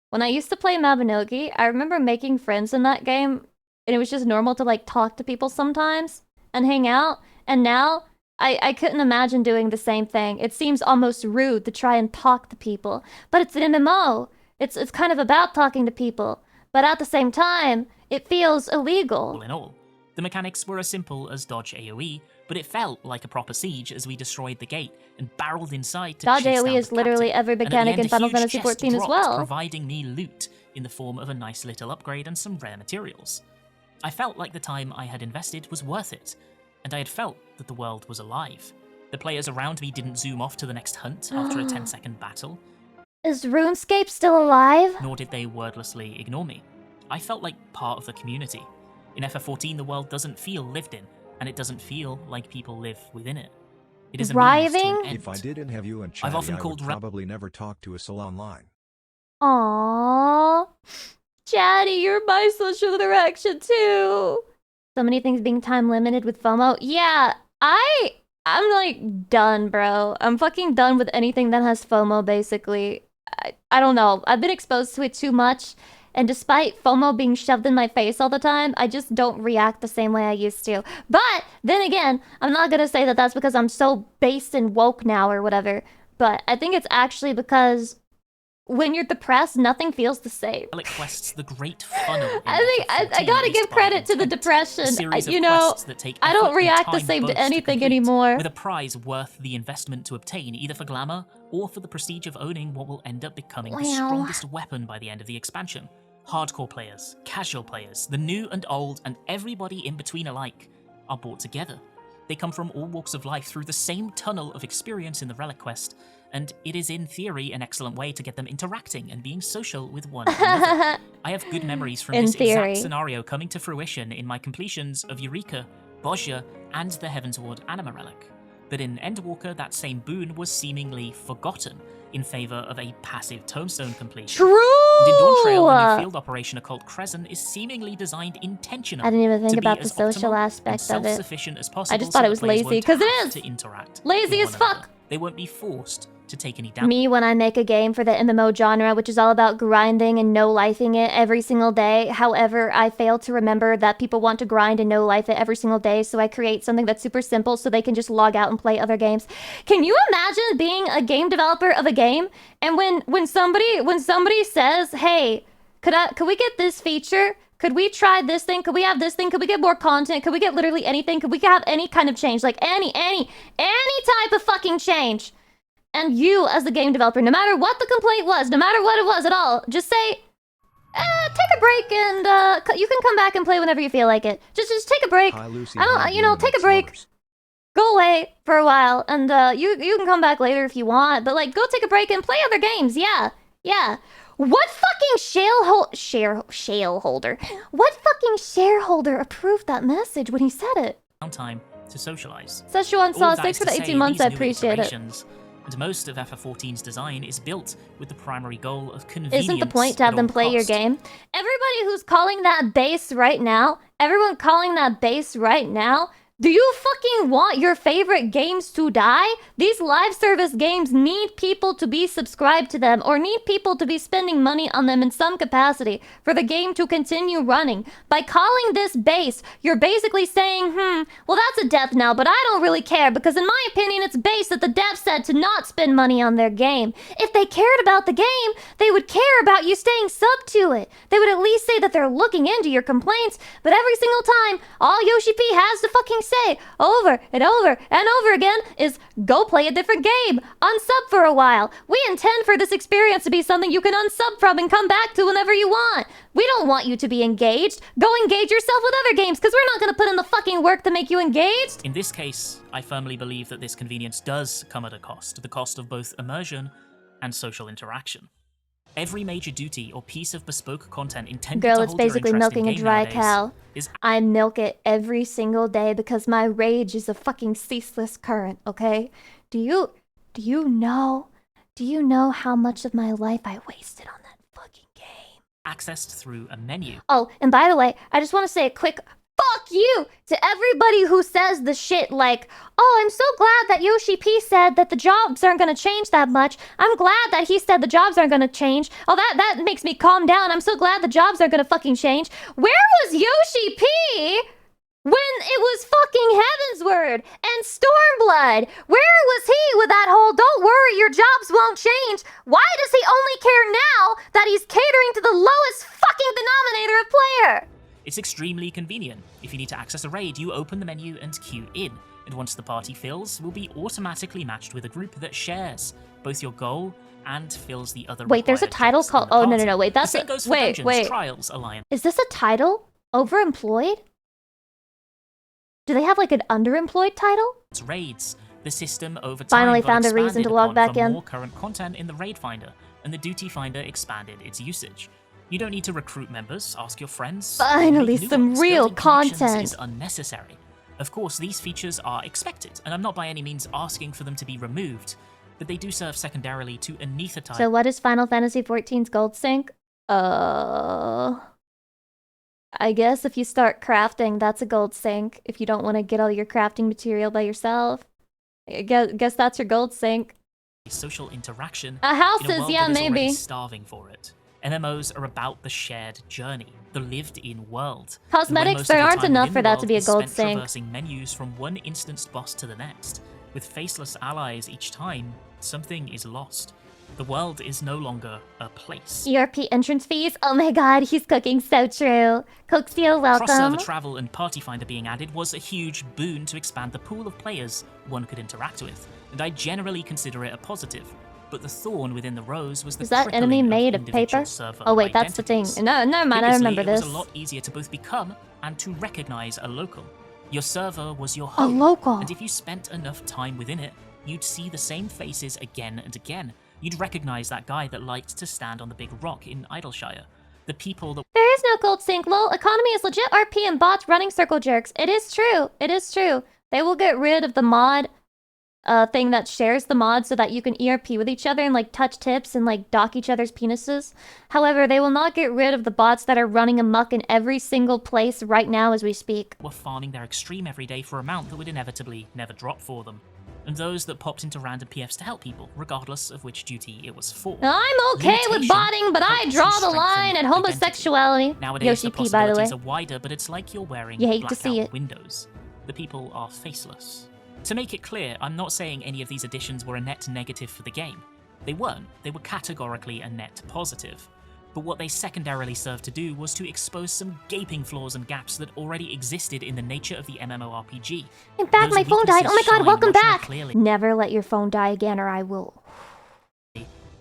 When I used to play Mabinogi, I remember making friends in that game, and it was just normal to like talk to people sometimes and hang out. And now I couldn't imagine doing the same thing. It seems almost rude to try and talk to people, but it's an MMO. It's kind of about talking to people, but at the same time, it feels illegal. All in all, the mechanics were as simple as dodge AoE, but it felt like a proper siege as we destroyed the gate and barreled inside to dodge chase AoE down is the literally captain. every mechanic in Final Fantasy XIV as well, providing me loot in the form of a nice little upgrade and some rare materials. I felt like the time I had invested was worth it, and I had felt that the world was alive. The players around me didn't zoom off to the next hunt after a 10-second battle. Is RuneScape still alive? Nor did they wordlessly ignore me. I felt like part of the community. In FF14, the world doesn't feel lived in, and it doesn't feel like people live within it. It is a means to an end. If I didn't have you and Chatty, I've often I called would probably never talk to a soul online. Aww. Chatty, you're my social interaction too. So many things being time limited with FOMO. Yeah, I'm like done, bro. I'm fucking done with anything that has FOMO, basically. I don't know. I've been exposed to it too much. And despite FOMO being shoved in my face all the time, I just don't react the same way I used to. But then again, I'm not gonna say that that's because I'm so based and woke now or whatever. But I think it's actually because when you're depressed, nothing feels the same. Relic quests, the great funnel. I gotta give credit to the depression. You know, I don't react the same to anything anymore. With a prize worth the investment to obtain, either for glamour or for the prestige of owning what will end up becoming the strongest weapon by the end of the expansion. Hardcore players, casual players, the new and old, and everybody in between alike are brought together. They come from all walks of life through the same tunnel of experience in the Relic Quest, and it is in theory an excellent way to get them interacting and being social with one another. I have good memories from this exact scenario coming to fruition in my completions of Eureka, Bozja, and the Heavensward Anima Relic. But in Endwalker, that same boon was seemingly forgotten in favor of a passive tombstone completion. True! And in Dawntrail, the new field operation Occult Crescent is seemingly designed intentionally. I didn't even think to about be the as social optimal aspect and of it. self-sufficient as possible. I just thought it was lazy, because it is! To interact Lazy with as one fuck! another. They won't be forced to take any damage. Me, when I make a game for the MMO genre, which is all about grinding and no-lifing it every single day. However, I fail to remember that people want to grind and no-life it every single day, so I create something that's super simple so they can just log out and play other games. Can you imagine being a game developer of a game, and when somebody says, hey, could we get this feature? Could we try this thing? Could we have this thing? Could we get more content? Could we get literally anything? Could we have any kind of change? Like any type of fucking change. And you, as the game developer, no matter what the complaint was, no matter what it was at all, just say, take a break and you can come back and play whenever you feel like it. Just take a break. Hi, Lucy. Take a break. Go away for a while, and you can come back later if you want. But like, go take a break and play other games. Yeah. What fucking shareholder? What fucking shareholder approved that message when he said it? Time to socialize. Szechuan Sauce, thanks for the 18 months. I appreciate it. And most of FF14's design is built with the primary goal of convenience. Isn't the point to have them play your game? Everybody who's calling that base right now, do you fucking want your favorite games to die? These live service games need people to be subscribed to them or need people to be spending money on them in some capacity for the game to continue running. By calling this base, you're basically saying, well, that's a death knell, but I don't really care because in my opinion, it's base that the devs said to not spend money on their game. If they cared about the game, they would care about you staying sub to it. They would at least say that they're looking into your complaints, but every single time, all Yoshi P has to fucking say over and over and over again is go play a different game. Unsub for a while. We intend for this experience to be something you can unsub from and come back to whenever you want. We don't want you to be engaged. Go engage yourself with other games because we're not going to put in the fucking work to make you engaged. In this case, I firmly believe that this convenience does come at a cost, the cost of both immersion and social interaction. Every major duty or piece of bespoke content intended Girl, to it's hold your basically interest in milking a game dry nowadays cow. is I milk it every single day because my rage is a fucking ceaseless current, okay? Do you know how much of my life I wasted on that fucking game? accessed through a menu. Oh, and by the way, I just want to say a quick fuck you to everybody who says the shit like, oh, I'm so glad that Yoshi P said that the jobs aren't going to change that much. I'm glad that he said the jobs aren't going to change. Oh, that makes me calm down. I'm so glad the jobs aren't going to fucking change. Where was Yoshi P when it was fucking Heavensward and Stormblood? Where was he with that whole, don't worry, your jobs won't change? Why does he only care now that he's catering to the lowest fucking denominator of player? It's extremely convenient. If you need to access a raid, you open the menu and queue in, and once the party fills, will be automatically matched with a group that shares both your goal and fills the other. Wait, there's a required title checks called. in the Oh no party. no no! Wait, that's The same goes for wait Dungeons, wait. Trials Alliance. Is this a title? Overemployed? Do they have like an underemployed title? Raids. The system over time Finally got found a reason expanded to log upon back for in. more current content in the Raid Finder, and the Duty Finder expanded its usage. You don't need to recruit members, ask your friends. Finally, make new some ones. real Building connections content. is unnecessary. Of course, these features are expected, and I'm not by any means asking for them to be removed, but they do serve secondarily to anesthetize. So what is Final Fantasy XIV's gold sync? I guess if you start crafting, that's a gold sync. If you don't want to get all your crafting material by yourself, I guess that's your gold sync. Social interaction. Houses, in a world yeah, that is already maybe. starving for it. MMOs are about the shared journey, the lived-in world. Cosmetics, And when most there of your aren't time enough within for the that to world be a is gold spent sync. traversing menus from one instanced boss to the next, with faceless allies each time, something is lost. The world is no longer a place. ERP entrance fees? Oh my god, he's cooking so true. Cooksteel, welcome. Cross-server travel and Party Finder being added was a huge boon to expand the pool of players one could interact with, and I generally consider it a positive. But the thorn within the rose was the Is that enemy crippling made of individual paper? server Oh wait, that's the thing. identities. No, never mind, I Previously, remember this. It was a lot easier to both become and to recognize a local. Your server was your A home. local. And if you spent enough time within it, you'd see the same faces again and again. You'd recognize that guy that liked to stand on the big rock in Idleshire. The people that There is no gold sync, lol. Economy is legit RP and bots running circle jerks. It is true. It is true. They will get rid of the mod thing that shares the mod so that you can ERP with each other and like touch tips and like dock each other's penises. However, they will not get rid of the bots that are running amok in every single place right now as we speak. were farming their extreme every day for a mount that would inevitably never drop for them. And those that popped into random PFs to help people, regardless of which duty it was for. I'm okay with Limitation botting, but I helped to draw the strengthen line at identity. homosexuality. Nowadays, Yoshi the P, by the way. possibilities are wider, but it's like you're wearing You hate to blackout see it. windows. The people are faceless. To make it clear, I'm not saying any of these additions were a net negative for the game. They weren't. They were categorically a net positive. But what they secondarily served to do was to expose some gaping flaws and gaps that already existed in the nature of the MMORPG. In fact, Those my phone died. Oh my weaknesses god, shine welcome much more back. clearly Never let your phone die again or I will.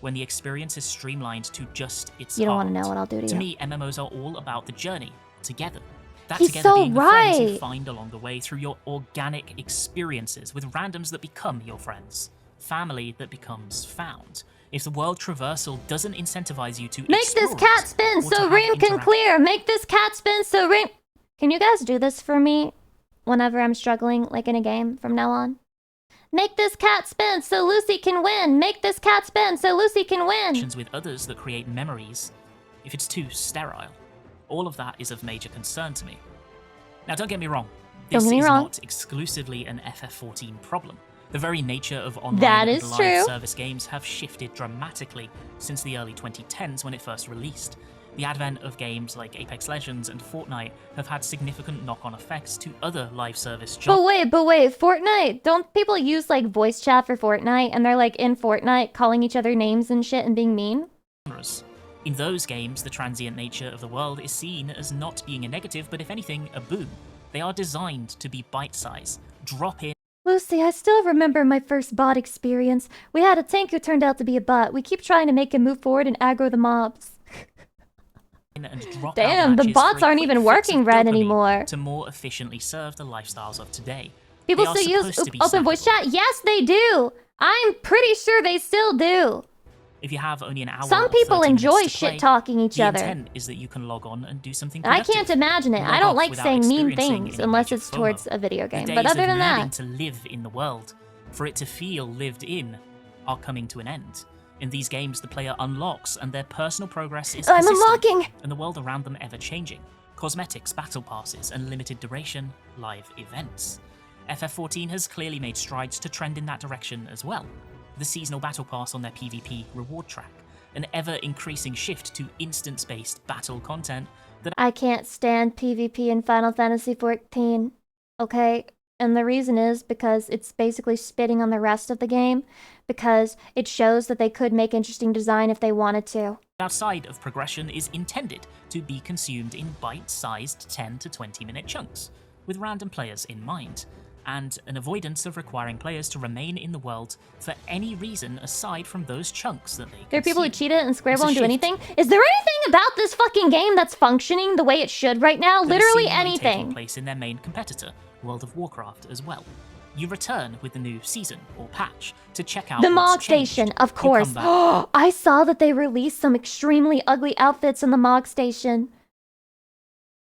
when the experience is streamlined to just its You don't heart. want to know what I'll do to To you. me, MMOs are all about the journey, together. That He's together so being the friends you right. find along the way through your organic experiences with randoms that become your friends. Family that becomes found. If the world traversal doesn't incentivize you to Make this explore cat it, spin or to so have Reem can interact- clear. Make this cat spin so Reem... Can you guys do this for me whenever I'm struggling, like in a game from now on? Make this cat spin so Lucy can win. Make this cat spin so Lucy can win. Interactions with others that create memories, if it's too sterile. All of that is of major concern to me. Now, don't get me wrong. Don't This get me is wrong. not exclusively an FF14 problem. The very nature of online That and is live true. service games have shifted dramatically since the early 2010s when it first released. The advent of games like Apex Legends and Fortnite have had significant knock-on effects to other live service But wait, Fortnite, don't people use like voice chat for Fortnite and they're like in Fortnite calling each other names and shit and being mean? genres. In those games, the transient nature of the world is seen as not being a negative, but if anything, a boon. They are designed to be bite-sized, drop in Lucy, I still remember my first bot experience. We had a tank who turned out to be a bot. We keep trying to make him move forward and aggro the mobs. and drop Damn, out the matches bots for a aren't quick even fix working of right dopamine anymore. to more efficiently serve the lifestyles of today. People They are still use supposed to be open voice snackable. chat? Yes, they do. I'm pretty sure they still do. If you have only an hour Some or people 30 minutes enjoy to play, shit-talking each the other. intent is that you can log on and do something I productive. can't imagine it. I Log don't off like without saying mean experiencing things any unless major it's FOMO. towards a video The game. days But other of than nerding that, to live in the world, for it to feel lived in, are coming to an end. In these games, the player unlocks, and their personal progress is I'm persistent, unlocking! and the world around them ever-changing. Cosmetics, battle passes, and limited duration live events. FF14 has clearly made strides to trend in that direction as well. The seasonal battle pass on their PvP reward track, an ever-increasing shift to instance-based battle content that I can't stand PvP in Final Fantasy XIV. Okay? And the reason is because it's basically spitting on the rest of the game, because it shows that they could make interesting design if they wanted to. outside of progression is intended to be consumed in bite-sized 10 to 20-minute chunks, with random players in mind, and an avoidance of requiring players to remain in the world for any reason aside from those chunks that they There are people who consume. cheat it and Square It's a won't do shift. anything. Is there anything about this fucking game that's functioning the way it should right now? That is Literally seemingly taking anything. place in their main competitor, World of Warcraft, as well. You return with the new season or patch to check out The what's Mog changed. Station, of You come course. back I saw that they released some extremely ugly outfits in the Mog Station.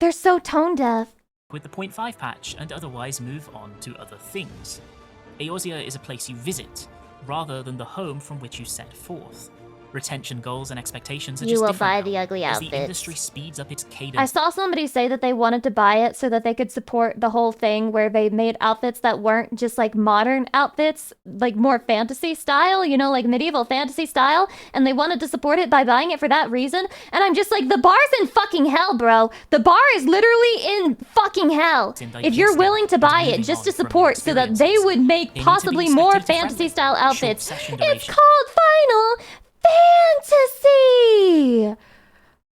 They're so tone deaf. with the 0.5 patch and otherwise move on to other things. Eorzea is a place you visit, rather than the home from which you set forth. Retention goals and expectations are You just will different buy now, the ugly as the outfits. industry speeds up its cadence. I saw somebody say that they wanted to buy it so that they could support the whole thing where they made outfits that weren't just like modern outfits, like more fantasy style, you know, like medieval fantasy style, and they wanted to support it by buying it for that reason. And I'm just like, the bar's in fucking hell, bro. The bar is literally in fucking hell. If you're willing to buy it just to support so that they would make They need to be possibly more spectator-friendly, fantasy style short outfits, session it's duration. called Final Fantasy!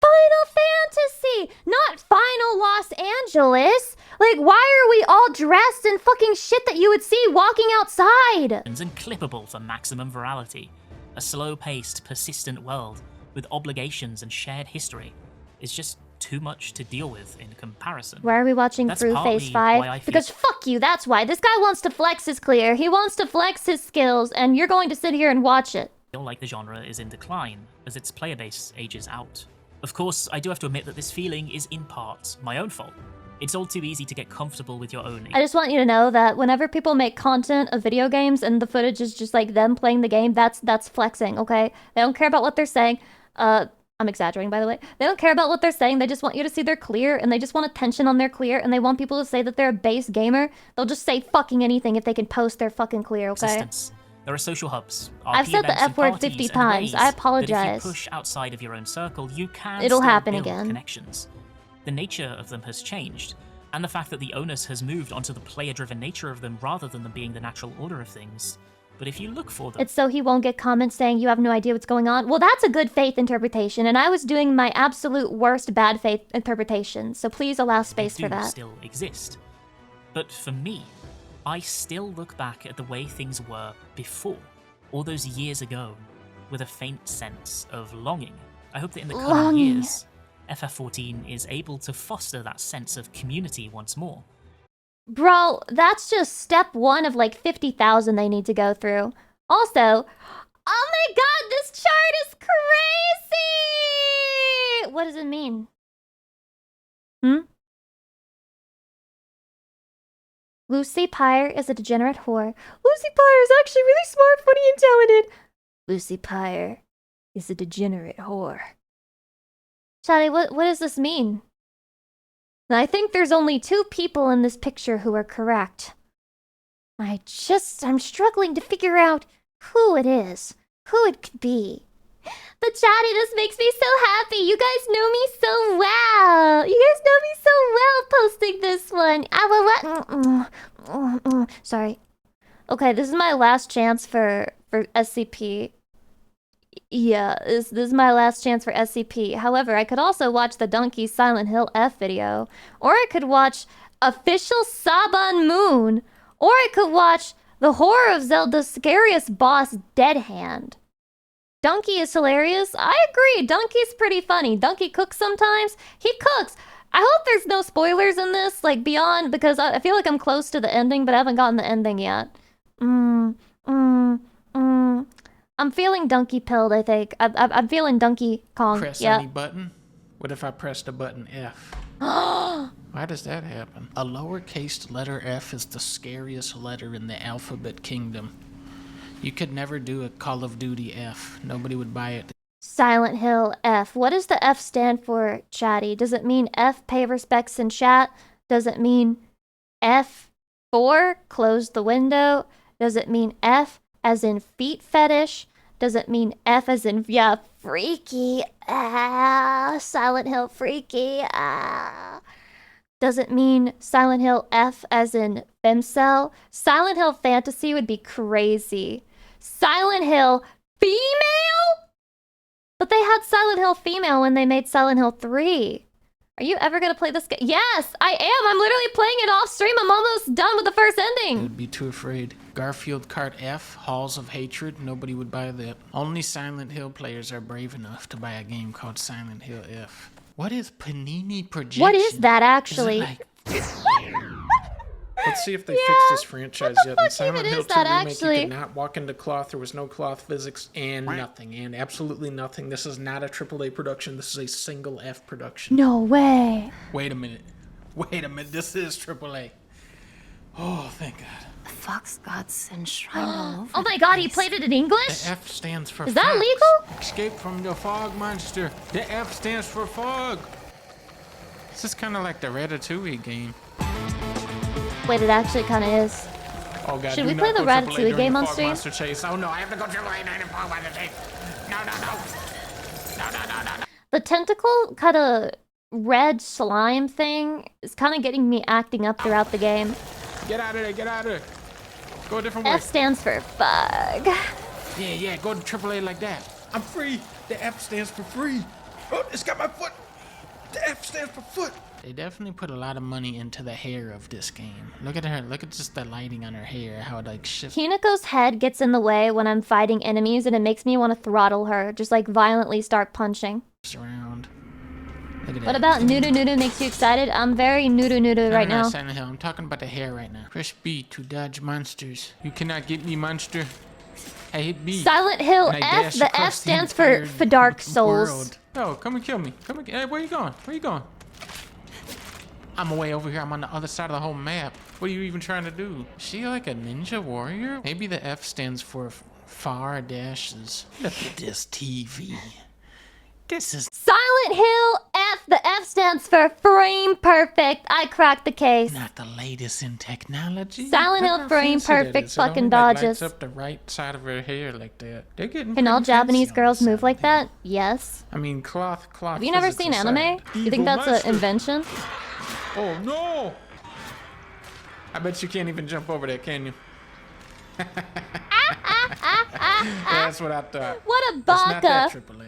Final Fantasy, not Final Los Angeles. Like, why are we all dressed in fucking shit that you would see walking outside? and clippable for maximum virality. A slow-paced, persistent world with obligations and shared history is just too much to deal with in comparison. Why are we watching That's through partly Phase why I 5? feel- Because fuck you, that's why. This guy wants to flex his clear. He wants to flex his skills, and you're going to sit here and watch it. Feel like the genre is in decline as its player base ages out. Of course, I do have to admit that this feeling is in part my own fault. It's all too easy to get comfortable with your own. I just want you to know that whenever people make content of video games and the footage is just like them playing the game, that's flexing, okay? They don't care about what they're saying. I'm exaggerating, by the way. They don't care about what they're saying. They just want you to see their clear, and they just want attention on their clear, and they want people to say that they're a base gamer. They'll just say fucking anything if they can post their fucking clear, okay? Existence. There are social hubs, I've RP said the events, and F word parties 50 and times. ways I that if apologize. you push outside of your own circle, you can It'll still happen build again. connections. The nature of them has changed, and the fact that the onus has moved onto the player-driven nature of them rather than them being the natural order of things. But if you look for them, It's so he won't get comments saying you have no idea what's going on. Well, that's a good faith interpretation, and I was doing my absolute worst bad faith interpretation, so please allow they space do for that. still exist. But for me, I still look back at the way things were before, all those years ago, with a faint sense of longing. I hope that in the coming Longing. years, FF14 is able to foster that sense of community once more. Bro, that's just step 1 of like 50,000 they need to go through. Also, oh my god, this chart is crazy! What does it mean? Lucy Pyre is a degenerate whore. Lucy Pyre is actually really smart, funny, and talented. Lucy Pyre is a degenerate whore. Shadi, what does this mean? I think there's only 2 people in this picture who are correct. I'm struggling to figure out who it is, who it could be. But Chatty, this makes me so happy. You guys know me so well. You guys know me so well posting this one. Sorry. Okay, this is my last chance for SCP. Yeah, this is my last chance for SCP. However, I could also watch the Donkey Silent Hill F video, or I could watch Official Saban Moon, or I could watch The Horror of Zelda's Scariest Boss, Dead Hand. Donkey is hilarious. I agree. Donkey's pretty funny. Donkey cooks sometimes. He cooks. I hope there's no spoilers in this, like beyond, because I feel like I'm close to the ending, but I haven't gotten the ending yet. I'm feeling donkey pilled, I think. I'm feeling Donkey Kong. Press yeah. any button? What if I press the button F? Why does that happen? A lowercase letter F is the scariest letter in the alphabet kingdom. You could never do a Call of Duty F. Nobody would buy it. Silent Hill F. What does the F stand for, chatty? Does it mean F, pay respects in chat? Does it mean F4, close the window? Does it mean F as in feet fetish? Does it mean F as in, yeah, freaky? Silent Hill freaky. Does it mean Silent Hill F as in femcel? Silent Hill fantasy would be crazy. Silent Hill female? But they had Silent Hill female when they made Silent Hill 3. Are you ever gonna play this game? Yes, I am. I'm literally playing it off stream. I'm almost done with the first ending. I'd be too afraid. Garfield Kart F, Halls of Hatred, nobody would buy that. Only Silent Hill players are brave enough to buy a game called Silent Hill F. What is Panini Projection? What is that actually? Is it like... Let's see if they Yeah, fixed this franchise what the yet. fuck In Silent even Hill is 2 that, Remake, actually? you could not walk into cloth. There was no cloth physics and nothing. And absolutely nothing. This is not a AAA production. This is a single F production. No way. Wait a minute. Wait a minute. This is AAA. Oh, thank God. Fox gods enshrined all over. Oh my god, he played it in English? The F stands for Is that fox. legal? Escape from the fog monster. The F stands for fog. This is kind of like the Ratatouille game. Wait, it actually kind of is. Oh God, Should do we not play the go AAA Ratatouille during game the on fog stream? monster chase. Oh no, I have to go AAA during the fog monster chase. No. The tentacle kind of red slime thing is kind of getting me acting up throughout the game. Get out of there, get out of there. Go a different way. F stands for fug. Yeah, go to AAA like that. I'm free. The F stands for free. Oh, it's got my foot. The F stands for foot. They definitely put a lot of money into the hair of this game. Look at her. Look at just the lighting on her hair. How it like shifts Hinako's head gets in the way when I'm fighting enemies and it makes me want to throttle her. Just like violently start punching. around. Look at What that. about Noodoo Noodoo makes you excited? I'm very Noodoo right now. Silent Hill. I'm talking about the hair right now. Press B to dodge monsters. You cannot get me, monster. I hit B. Silent Hill And I F. dash The F across the stands for entire Dark Souls. world. Oh, come and kill me. Come and hey, where you going? Where you going? I'm way over here. I'm on the other side of the whole map. What are you even trying to do? Is she like a ninja warrior? Maybe the F stands for far dashes. Look at this TV. This is Silent Hill F. The F stands for frame perfect. I cracked the case. not the latest in technology. Silent Look Hill how frame fancy that perfect is. It only, fucking like, dodges. lights up the right side of her hair like that. They're getting Can all pretty fancy Japanese on girls this move Silent like Hill. that? Yes. I mean, cloth. Have you never physics seen aside. anime? You think Evil that's monster. an invention? Oh no! I bet you can't even jump over there, can you? That's what I thought. What a It's not that baka. AAA.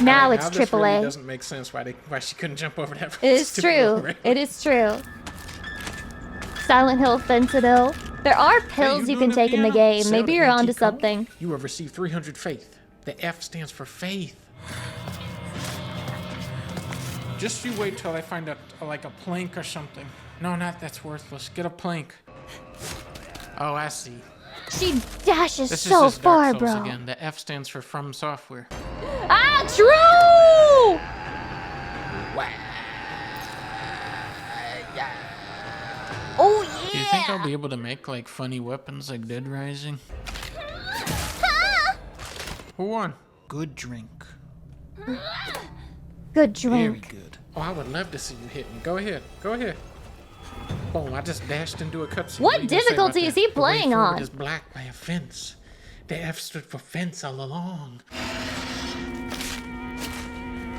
Now Alright, it's this really AAA. doesn't make sense why she couldn't jump over that. It is stupid true. little rail. It is true. Silent Hill fentanyl. There are pills you can doing take in the piano? game. Zelda Maybe you're onto antique cone? something. You have received 300 faith. The F stands for faith. Just you wait till I find like a plank or something. No, that's worthless. Get a plank. Oh, I see. She dashes This so is just Dark far, Souls bro. again. The F stands for From Software. Ah, true! Oh, yeah! Do you think I'll be able to make like funny weapons like Dead Rising? Who won? Good drink. Good Very drink. good. Oh, I would love to see you hit me. Go ahead. Go ahead. Boom, I just dashed into a cutscene. What are you gonna say about difficulty is that? he The way playing forward on? is blocked by a fence. The F stood for fence all along.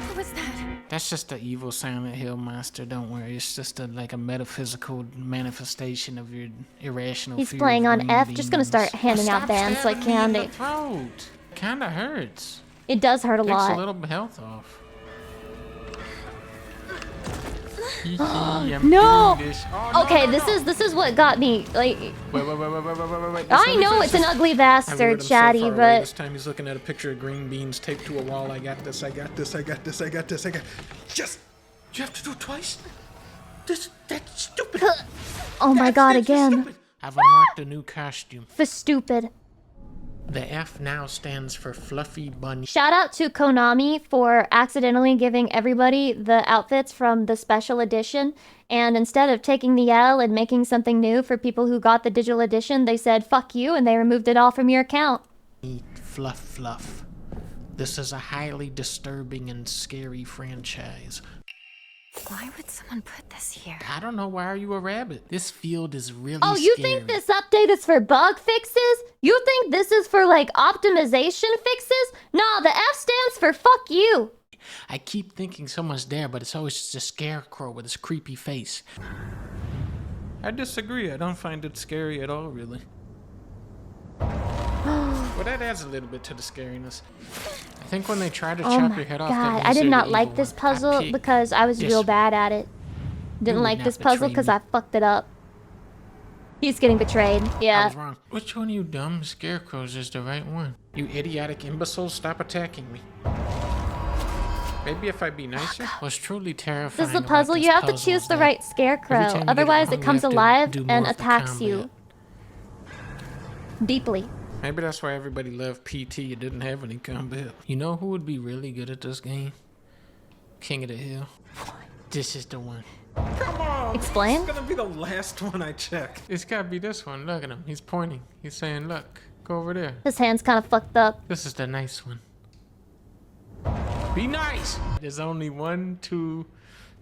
What was that? That's just the evil Silent Hill monster, don't worry. It's just like a metaphysical manifestation of your irrational He's fear playing of on green F, just gonna start demons. handing out Stop bands like stabbing me in candy. the throat. Kinda hurts. It does hurt a Takes a lot. little health off. No! Oh, Okay, no, this is what got me, like... Wait. I know it's an ugly bastard, Chatty, but... This time he's looking at a picture of green beans taped to a wall. I got this. Just, you have to do it twice? That's stupid. Oh my god, That's again. stupid. I've unlocked a new costume. For stupid. The F now stands for Fluffy Bunny. Shout out to Konami for accidentally giving everybody the outfits from the special edition, and instead of taking the L and making something new for people who got the digital edition, they said fuck you and they removed it all from your account. Fluff. This is a highly disturbing and scary franchise. Why would someone put this here? I don't know, why are you a rabbit? This field is really Oh, you scary. think this update is for bug fixes? You think this is for like optimization fixes? Nah, the F stands for fuck you. I keep thinking someone's there, but it's always just a scarecrow with his creepy face. I disagree. I don't find it scary at all, really. Well, that adds a little bit to the scariness. I think when they try to Oh chop my your head off, god, that means I did they're not the like evil this one. I puzzle picked because I was this real one. bad at it. Didn't You would like not this puzzle betray because me. I fucked it up. He's getting betrayed. I Yeah. was wrong. Which one of you dumb scarecrows is the right one? You idiotic imbeciles, stop attacking me. Maybe if I be nicer? What's truly terrifying This is a about puzzle. this You have to puzzle choose is the that right every scarecrow. time you get it Otherwise, wrong, it you comes have to alive do more and of the attacks you. combat. Deeply. Maybe that's why everybody loved PT. It didn't have any combat. You know who would be really good at this game? King of the Hill. This is the one. Come on! Explain? It's gonna be the last one I check. It's gotta be this one. Look at him. He's pointing. He's saying, look, go over there. His hand's kind of fucked up. This is the nice one. Be nice! There's only 1, 2,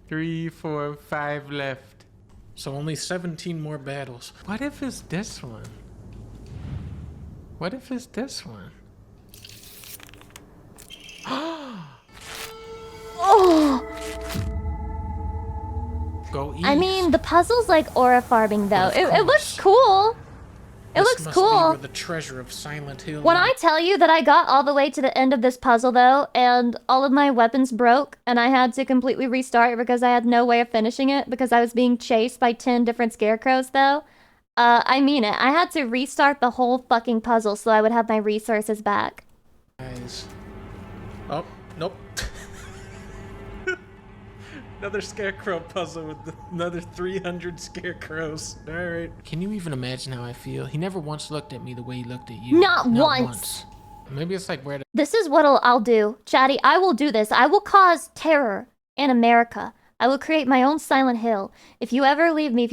3, 4, 5 left. So only 17 more battles. What if it's this one? What if it's this one? Oh! Go east. I mean, the puzzle's like aura farming though. Of It looks course. cool. It This looks must be cool. where the treasure of Silent Hill When I lies. tell you that I got all the way to the end of this puzzle though, and all of my weapons broke, and I had to completely restart because I had no way of finishing it because I was being chased by 10 different scarecrows though, I mean it. I had to restart the whole fucking puzzle so I would have my resources back. Guys. Oh, nope. Another scarecrow puzzle with another 300 scarecrows. Alright. Can you even imagine how I feel? He never once looked at me the way he looked at you. Not once. Maybe it's like where the This is what I'll do. Chatty, I will do this. I will cause terror in America. I will create my own Silent Hill. If you ever leave me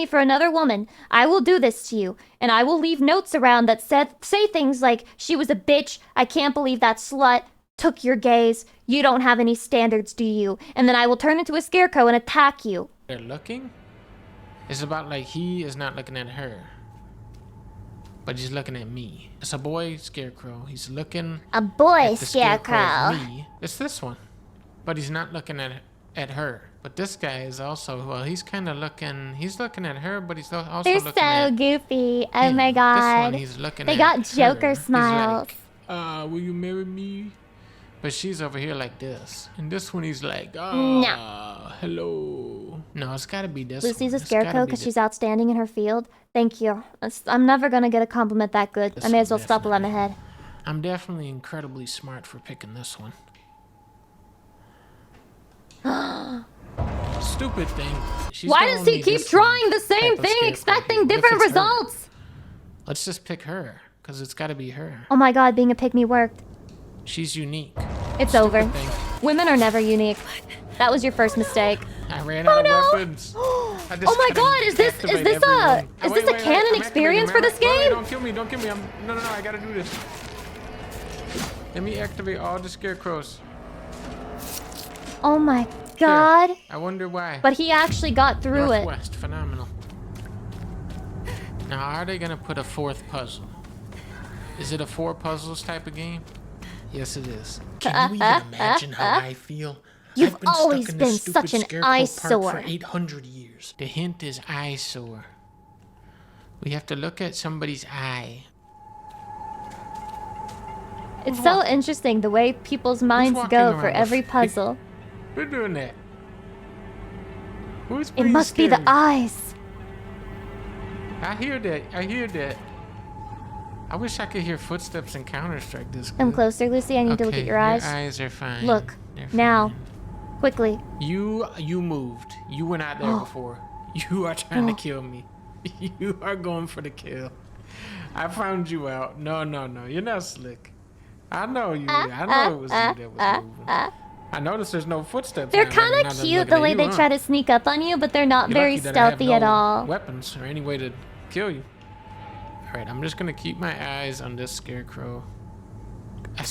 for another woman, I will do this to you. And I will leave notes around that say things like, she was a bitch, I can't believe that slut took your gaze, you don't have any standards, do you? And then I will turn into a scarecrow and attack you. they're looking? It's about like he is not looking at her. But he's looking at me. It's a boy scarecrow. He's looking A boy at the scarecrow of scarecrow. me. It's this one. But he's not looking at her. But this guy is also, well, he's kind of looking, he's looking at her, but he's also They're looking so at goofy. Oh him. my This one, god. he's looking They at got her. Joker He's smiles. like, will you marry me? But she's over here like this. And this one, he's like, No. hello. No, it's gotta be this Lucy's one. a It's gotta scarecrow be because this- she's outstanding in her field. Thank you. I'm never gonna get a compliment that good. I may as well stop while I'm ahead. I'm definitely incredibly smart for picking this one. Stupid thing. She's Why the does only he keep this trying the type same of thing, scarecrow expecting here. What if different it's her? results? Let's just pick her, because it's gotta be her. Oh my god, being a pick me worked. She's unique. It's Stupid over. thing. Women are never unique. That was your first mistake. I ran out no. of weapons. I just Oh my gotta god, is this activate a everyone. is Wait, this a wait, canon I'm experience for activating. this Wait, game? don't kill me, don't kill me. No, I gotta do this. Let me activate all the scarecrows. Oh my god. I wonder why. But he actually got through it. Northwest, phenomenal. Now, are they gonna put a fourth puzzle? Is it a 4 puzzles type of game? Yes, it is. Can you even imagine how I feel? You've I've been stuck always in been this stupid such an scarecrow park eyesore. for 800 years. The hint is eyesore. We have to look at somebody's eye. It's so interesting the way people's minds walking go around for with- every puzzle. Who's doing that? Who's It being must be the scary? eyes. I hear that. I hear that. I wish I could hear footsteps in Counter-Strike this good. Come closer, Lucy. I need to look at your eyes. Your eyes are fine. Look, They're now. fine. Quickly. You moved. You were not there before. You are trying to kill me. You are going for the kill. I found you out. No. You're not slick. I know you. I know it was you that was moving. I noticed there's no footsteps. They're now, kind now of that I'm cute looking the at way you, they huh? try to sneak up on you, but they're not You're very lucky that I have stealthy at no all. weapons or any way to kill you. All right, I'm just gonna keep my eyes on this scarecrow. I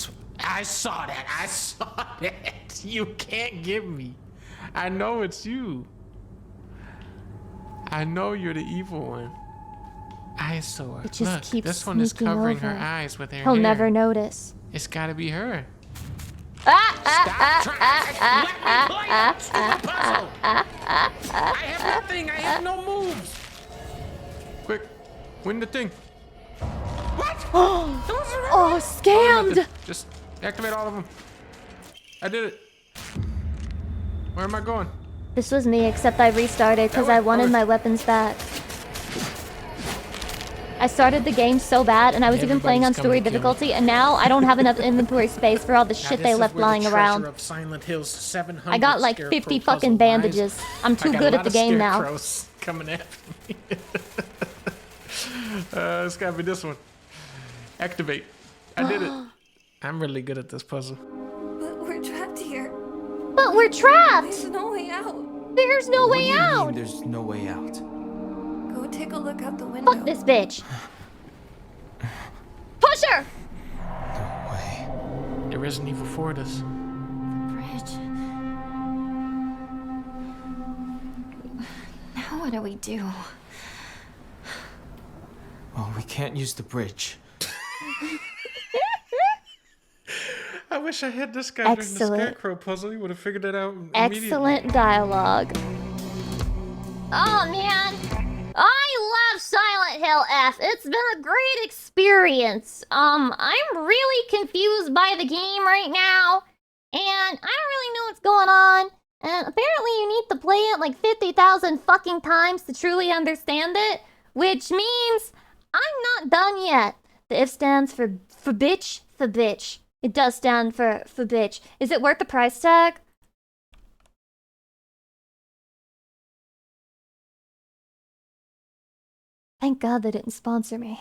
saw that. I saw that. You can't get me. I know it's you. I know you're the evil one. Eyesore. It just Look, keeps this one is sneaking covering her over. eyes with her He'll hair. never notice. It's gotta be her. Stop trying to let me play that stupid puzzle. I have nothing. I have no moves. Quick, win the thing. What? Oh, scammed! Nothing. Just activate all of them. I did it. Where am I going? This was me, except I restarted because I wanted my weapons back. I started the game so bad, and I was even playing on Everybody's story coming to kill me. difficulty, and now I don't have enough inventory space for all the shit they left lying around. Of Silent Hill's 700 I got like 50 fucking bandages. I'm too good at the game now. Coming after me. It's gotta be this one. Activate. I did it. I'm really good at this puzzle. But we're trapped here. But we're trapped! There's no way out. There's no What way do you out! mean there's no way out? Go take a look out the window. Fuck this bitch! Push her! No way. There isn't even for this. Bridge. Now what do we do? Well, we can't use the bridge. I wish I had this guy during the Excellent. scarecrow puzzle. He would have figured it out immediately. Excellent dialogue. Oh man, I love Silent Hill F. It's been a great experience. I'm really confused by the game right now, and I don't really know what's going on. And apparently you need to play it like 50,000 fucking times to truly understand it, which means I'm not done yet. The F stands for bitch, for bitch. It does stand for bitch. Is it worth the price tag? Thank God they didn't sponsor me.